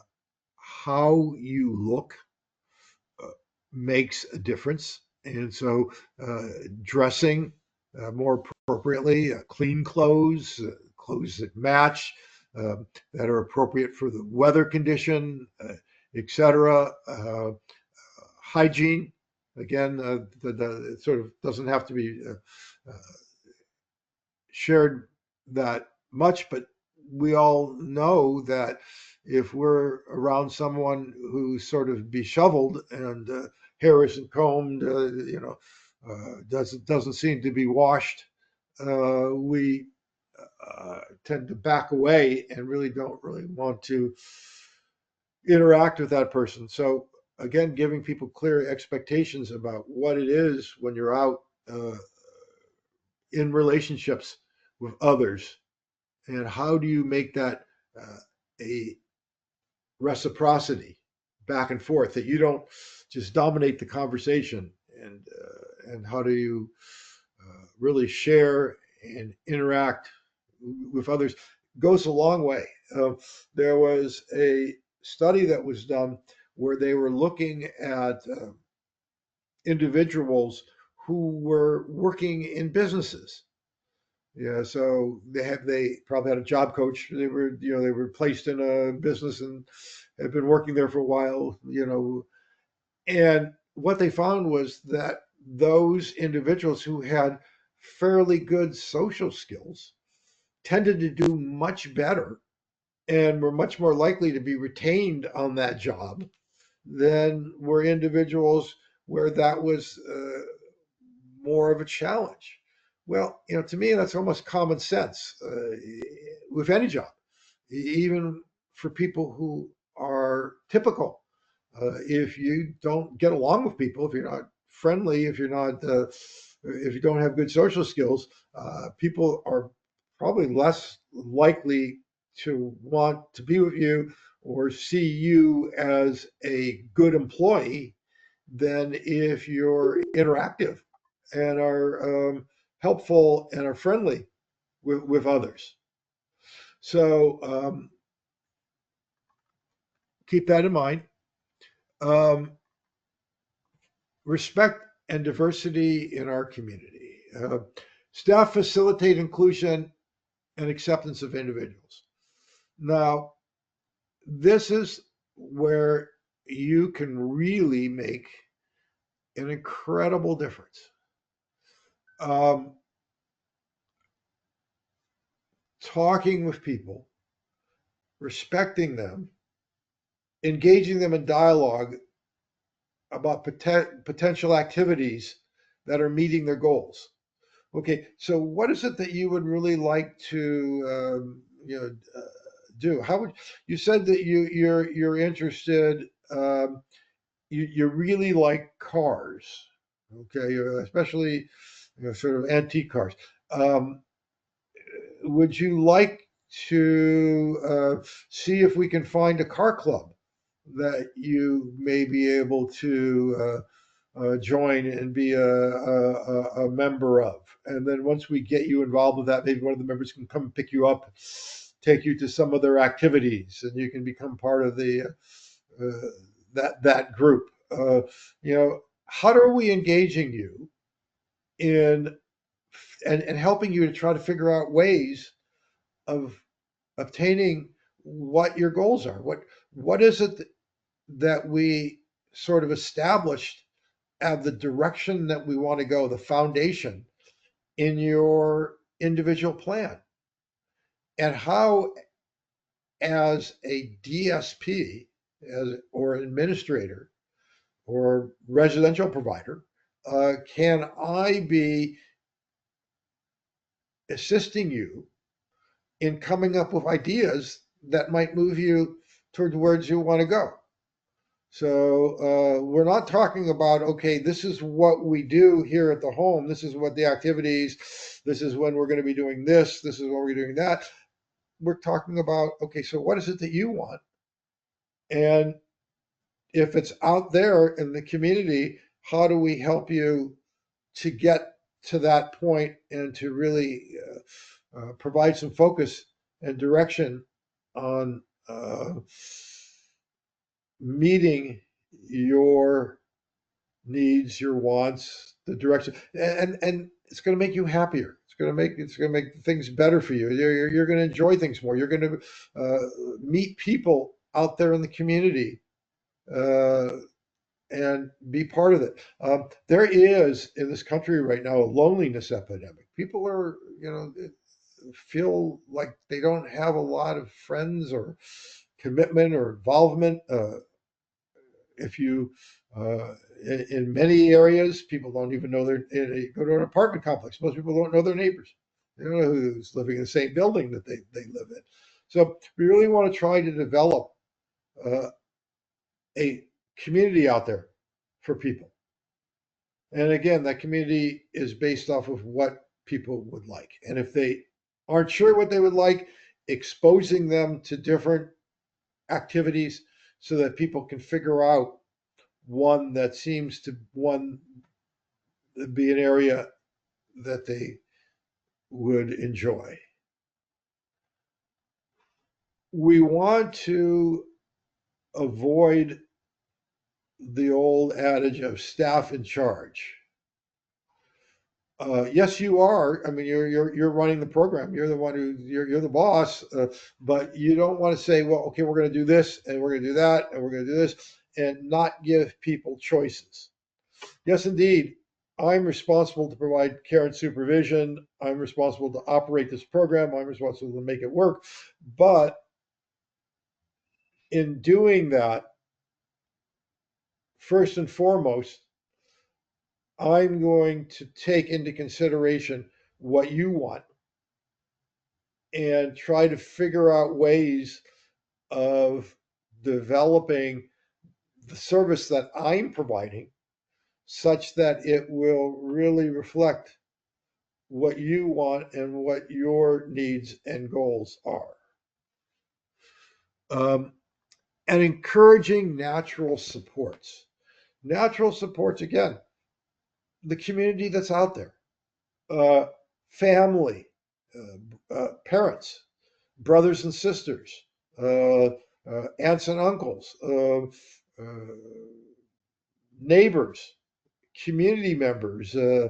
how you look uh, makes a difference. And so, dressing more appropriately, clean clothes, clothes that match, that are appropriate for the weather condition, etc. Hygiene, again, it sort of doesn't have to be shared that much, but we all know that if we're around someone who's sort of disheveled and hair isn't combed, doesn't seem to be washed, we tend to back away and really don't really want to interact with that person. So again, giving people clear expectations about what it is when you're out uh, in relationships with others, and how do you make that a reciprocity back and forth, that you don't just dominate the conversation, and how do you really share and interact with others goes a long way. There was a study that was done where they were looking at individuals who were working in businesses. Yeah, so they probably had a job coach. They were placed in a business and had been working there for a while. And what they found was that those individuals who had fairly good social skills tended to do much better and were much more likely to be retained on that job than were individuals where that was more of a challenge. Well, to me, that's almost common sense with any job, even for people who are typical. If you don't get along with people, if you're not friendly, if you don't have good social skills, people are probably less likely to want to be with you or see you as a good employee than if you're interactive and are helpful and are friendly with others. So keep that in mind. Um, Respect and diversity in our community. Staff facilitate inclusion and acceptance of individuals. Now, this is where you can really make an incredible difference. Um, Talking with people, respecting them, engaging them in dialogue about potential activities that are meeting their goals. Okay, so what is it that you would really like to do? How would you said that you're interested? You really like cars, okay, especially sort of antique cars. Um, would you like to see if we can find a car club that you may be able to join and be a member of? And then once we get you involved with that, maybe one of the members can come pick you up, take you to some of their activities, and you can become part of the uh, that group. How are we engaging you in and helping you to try to figure out ways of obtaining what your goals are? What is it that we sort of established as the direction that we want to go, the foundation in your individual plan? And how, as a DSP, or administrator or residential provider, can I be assisting you in coming up with ideas that might move you towards you want to go? So we're not talking about, okay, this is what we do here at the home. This is what the activities, this is when we're going to be doing this. This is when we're doing that. We're talking about, okay, so what is it that you want? And if it's out there in the community, how do we help you to get to that point and to really provide some focus and direction on meeting your needs, your wants, the direction, and it's going to make you happier. It's going to make things better for you. You're going to enjoy things more. You're going to meet people out there in the community uh, and be part of it. There is in this country right now a loneliness epidemic. People are, feel like they don't have a lot of friends or commitment or involvement. If you in many areas, people don't even know go to an apartment complex. Most people don't know their neighbors. They don't know who's living in the same building that they live in. So we really want to try to develop uh, a community out there for people. And again, that community is based off of what people would like. And if they aren't sure what they would like, exposing them to different activities so that people can figure out one that seems to one be an area that they would enjoy. We want to avoid the old adage of staff in charge. Yes, you are. I mean, you're running the program. You're the one you're the boss. But you don't want to say, well, okay, we're going to do this and we're going to do that and we're going to do this, and not give people choices. Yes, indeed. I'm responsible to provide care and supervision. I'm responsible to operate this program. I'm responsible to make it work. But in doing that, first and foremost, I'm going to take into consideration what you want and try to figure out ways of developing the service that I'm providing such that it will really reflect what you want and what your needs and goals are. Um, and encouraging natural supports. Natural supports, again, the community that's out there, uh, family, parents, brothers and sisters, aunts and uncles, neighbors, community members, uh,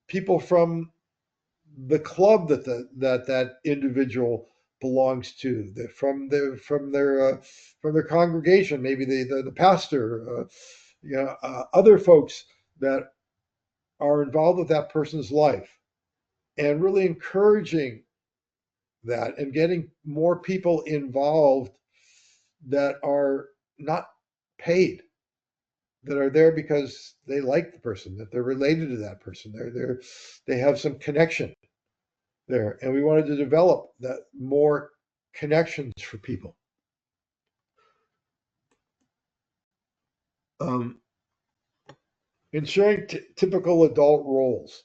people from the club that individual belongs to, from their congregation, maybe the pastor, other folks that are involved with that person's life, and really encouraging that and getting more people involved that are not paid, that are there because they like the person, that they're related to that person, they have some connection there, and we wanted to develop that more connections for people. Um, Ensuring typical adult roles.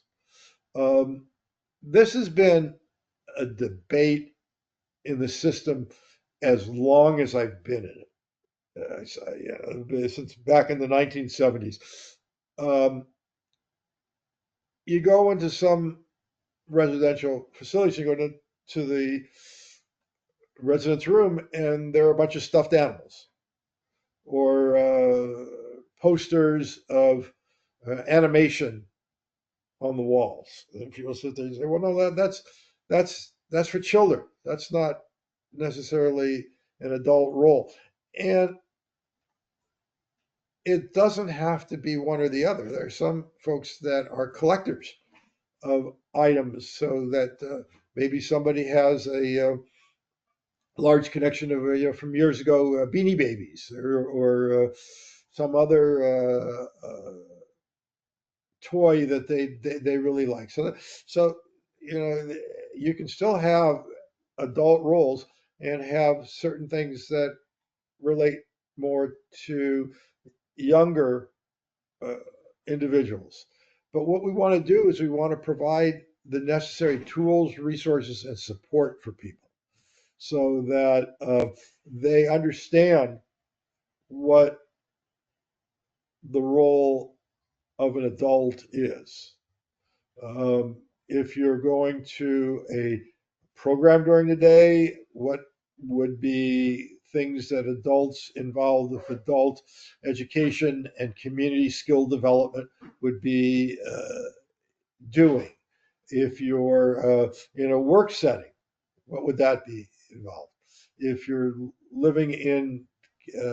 Um, this has been a debate in the system as long as I've been in it. Since back in the 1970s. Um, you go into some residential facilities, you go to the residence room, and there are a bunch of stuffed animals or posters of animation on the walls. And people sit there and say, "Well, no, that's for children. That's not necessarily an adult role." And it doesn't have to be one or the other. There are some folks that are collectors of items, so that maybe somebody has a large connection of from years ago, Beanie Babies, or some other toy that they really like. So you know you can still have adult roles and have certain things that relate more to younger uh, individuals. But what we want to do is we want to provide the necessary tools, resources, and support for people so that they understand what the role of an adult is. If you're going to a program during the day, what would be things that adults involved with adult education and community skill development would be doing? If you're in a work setting, what would that be involved? If you're living in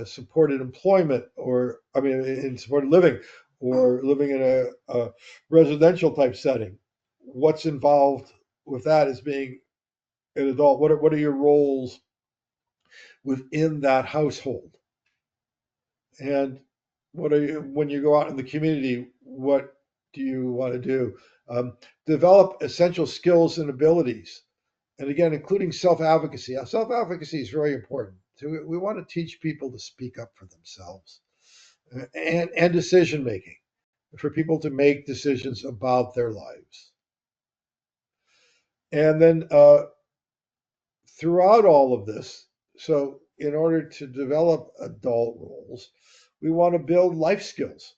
supported employment, or I mean, in supported living, or living in a residential type setting, what's involved with that as being an adult? What are your roles within that household? And what are you when you go out in the community? What do you want to do? Develop essential skills and abilities, and again, including self advocacy. Self advocacy is very important. So we want to teach people to speak up for themselves, and decision making, for people to make decisions about their lives. And then throughout all of this, so in order to develop adult roles, we want to build life skills.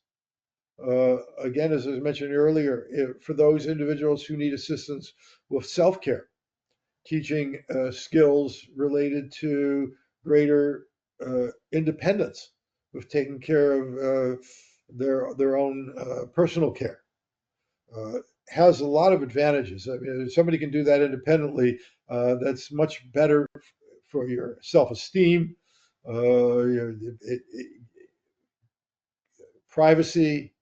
Again, as I mentioned earlier, for those individuals who need assistance with self care, teaching skills related to greater independence, with taking care of their own personal care. Uh, has a lot of advantages. I mean, if somebody can do that independently, that's much better for your self-esteem, privacy,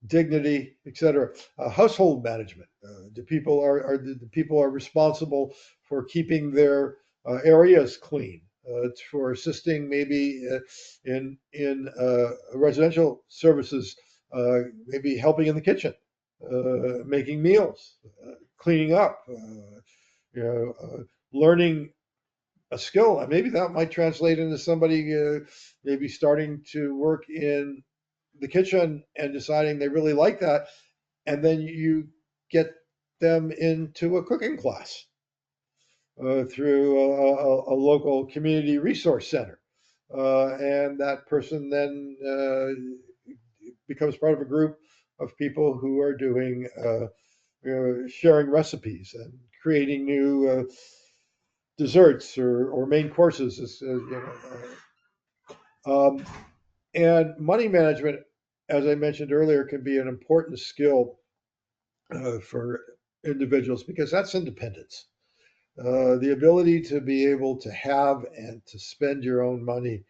dignity, etc. Household management. The people are responsible for keeping their areas clean, for assisting maybe in residential services, maybe helping in the kitchen, making meals, cleaning up, learning a skill. Maybe that might translate into somebody maybe starting to work in the kitchen and deciding they really like that, and then you get them into a cooking class through a local community resource center, and that person then becomes part of a group of people who are doing sharing recipes and creating new desserts or main courses. Um, and money management, as I mentioned earlier, can be an important skill for individuals because that's independence. The ability to be able to have and to spend your own money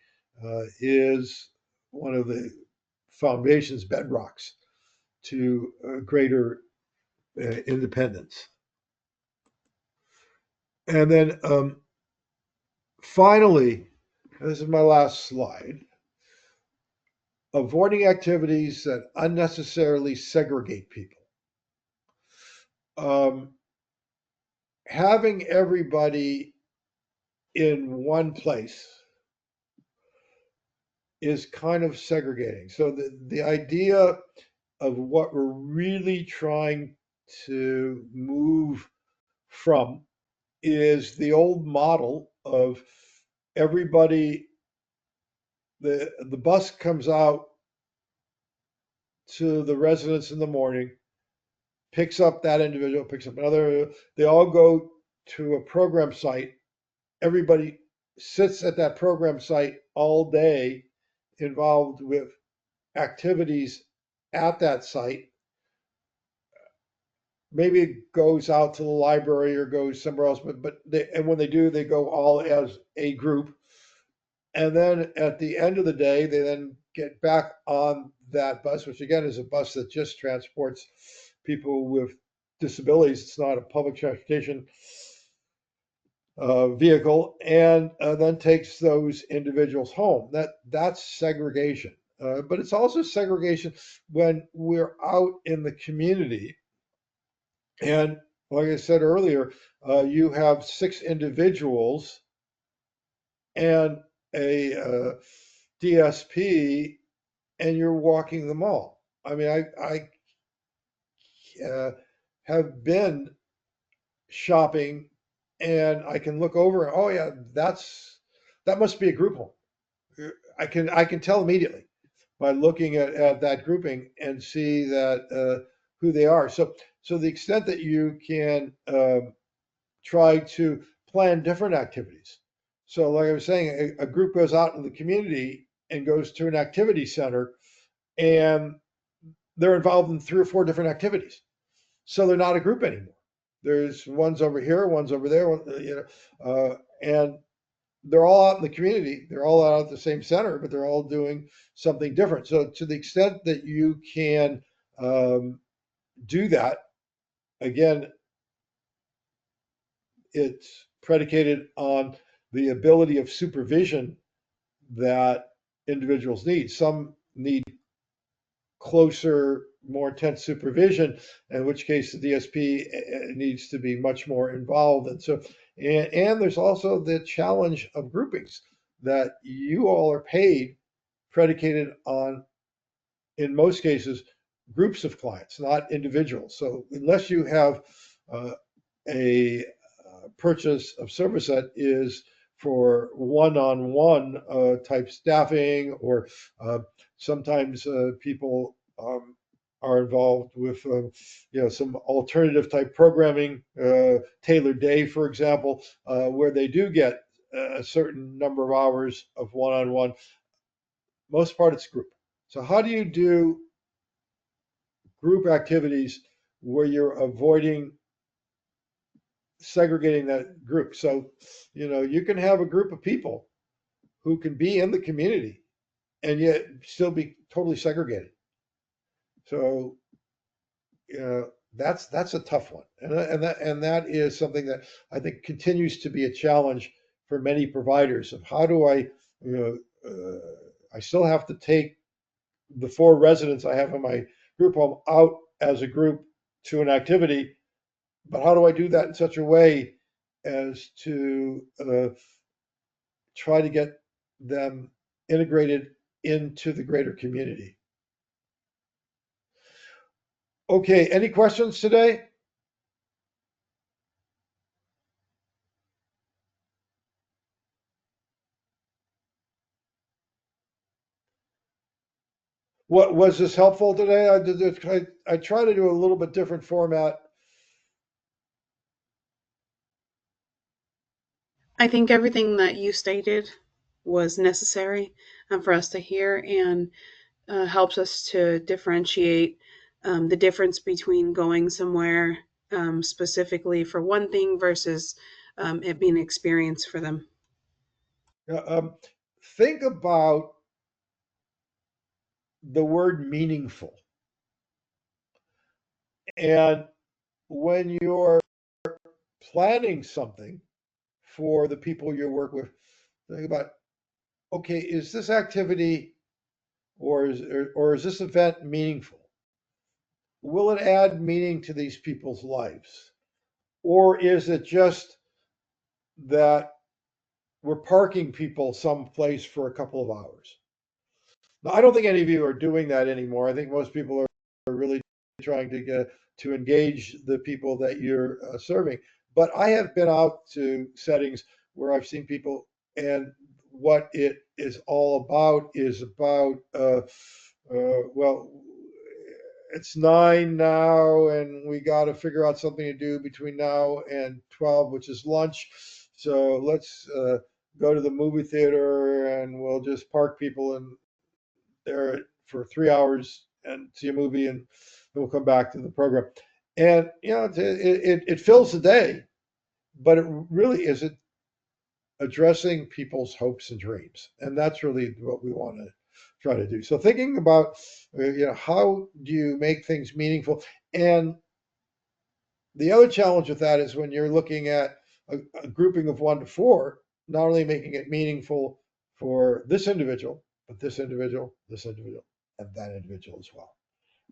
is one of the foundations, bedrocks to greater independence. And then finally, This is my last slide. Avoiding activities that unnecessarily segregate people. Um, Having everybody in one place is kind of segregating. So the idea of what we're really trying to move from is the old model of everybody, the bus comes out to the residence in the morning, picks up that individual, picks up another, they all go to a program site. Everybody sits at that program site all day involved with activities at that site. Maybe it goes out to the library or goes somewhere else, but and when they do, they go all as a group. And then at the end of the day, they then get back on that bus, which again is a bus that just transports people with disabilities. It's not a public transportation vehicle, and then takes those individuals home. That's segregation, but it's also segregation when we're out in the community. And like I said earlier, you have six individuals and a DSP, and you're walking them all. I mean, I have been shopping, and I can look over and oh yeah, that must be a group home. I can tell immediately by looking at that grouping and see that who they are. So the extent that you can try to plan different activities. So like I was saying, a group goes out in the community and goes to an activity center, and they're involved in three or four different activities. So they're not a group anymore. There's one's over here, one's over there, and they're all out in the community. They're all out at the same center, but they're all doing something different. So to the extent that you can um, do that, again, it's predicated on the ability of supervision that individuals need. Some need closer, more intense supervision, in which case the DSP needs to be much more involved. And there's also the challenge of groupings that you all are paid predicated on, in most cases, groups of clients, not individuals. So unless you have uh, a purchase of service that is for one-on-one type staffing, or sometimes people are involved with some alternative type programming, tailored day, for example, where they do get a certain number of hours of one-on-one. Most part, it's group. So how do you do group activities where you're avoiding segregating that group? So, you can have a group of people who can be in the community and yet still be totally segregated. So, that's a tough one, and that is something that I think continues to be a challenge for many providers of how do I still have to take the four residents I have in my group home out as a group to an activity, but how do I do that in such a way as to try to get them integrated into the greater community? Okay, any questions today? What was this helpful today? I try to do a little bit different format. I think everything that you stated was necessary for us to hear, and helps us to differentiate the difference between going somewhere specifically for one thing versus it being an experience for them. Think about the word meaningful. And when you're planning something for the people you work with, think about okay, is this activity or is this event meaningful? Will it add meaning to these people's lives? Or is it just that we're parking people someplace for a couple of hours? Now, I don't think any of you are doing that anymore. I think most people are really trying to get to engage the people that you're serving. But I have been out to settings where I've seen people, and what it is all about is about, well, it's 9 now, and we got to figure out something to do between now and 12, which is lunch. So let's go to the movie theater, and we'll just park people in there for 3 hours and see a movie, and then we'll come back to the program. And it fills the day, but it really isn't addressing people's hopes and dreams, and that's really what we want to try to do. So thinking about how do you make things meaningful, and the other challenge with that is when you're looking at a grouping of 1 to 4, not only making it meaningful for this individual, but this individual, and that individual as well.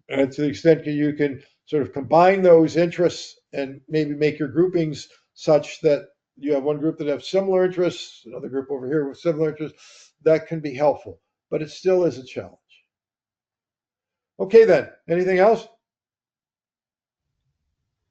And to the extent that you can sort of combine those interests and maybe make your groupings such that you have one group that have similar interests, another group over here with similar interests, that can be helpful. But it still is a challenge. Okay, then. Anything else?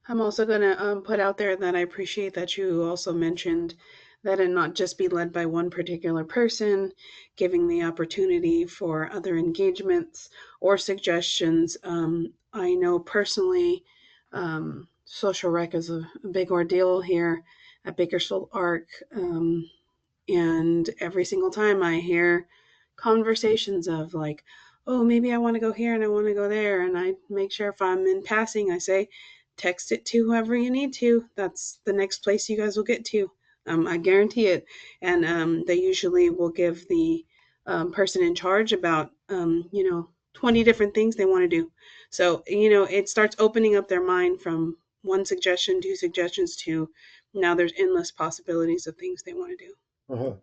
I'm also going to put out there that I appreciate that you also mentioned that it not just be led by one particular person, giving the opportunity for other engagements or suggestions. I know personally, social rec is a big ordeal here at Bakersfield Arc. And every single time I hear conversations of like, oh, maybe I want to go here and I want to go there. And I make sure if I'm in passing, I say, text it to whoever you need to. That's the next place you guys will get to. I guarantee it. And they usually will give the person in charge about, 20 different things they want to do. So, it starts opening up their mind from one suggestion, 2 suggestions to now there's endless possibilities of things they want to do. Uh-huh.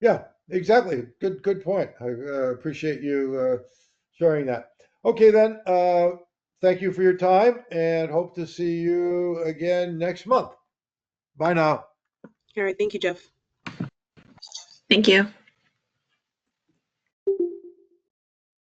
Yeah, exactly. Good point. I appreciate you sharing that. Okay, then. Thank you for your time, and hope to see you again next month. Bye now. All right. Thank you, Jeff. Thank you.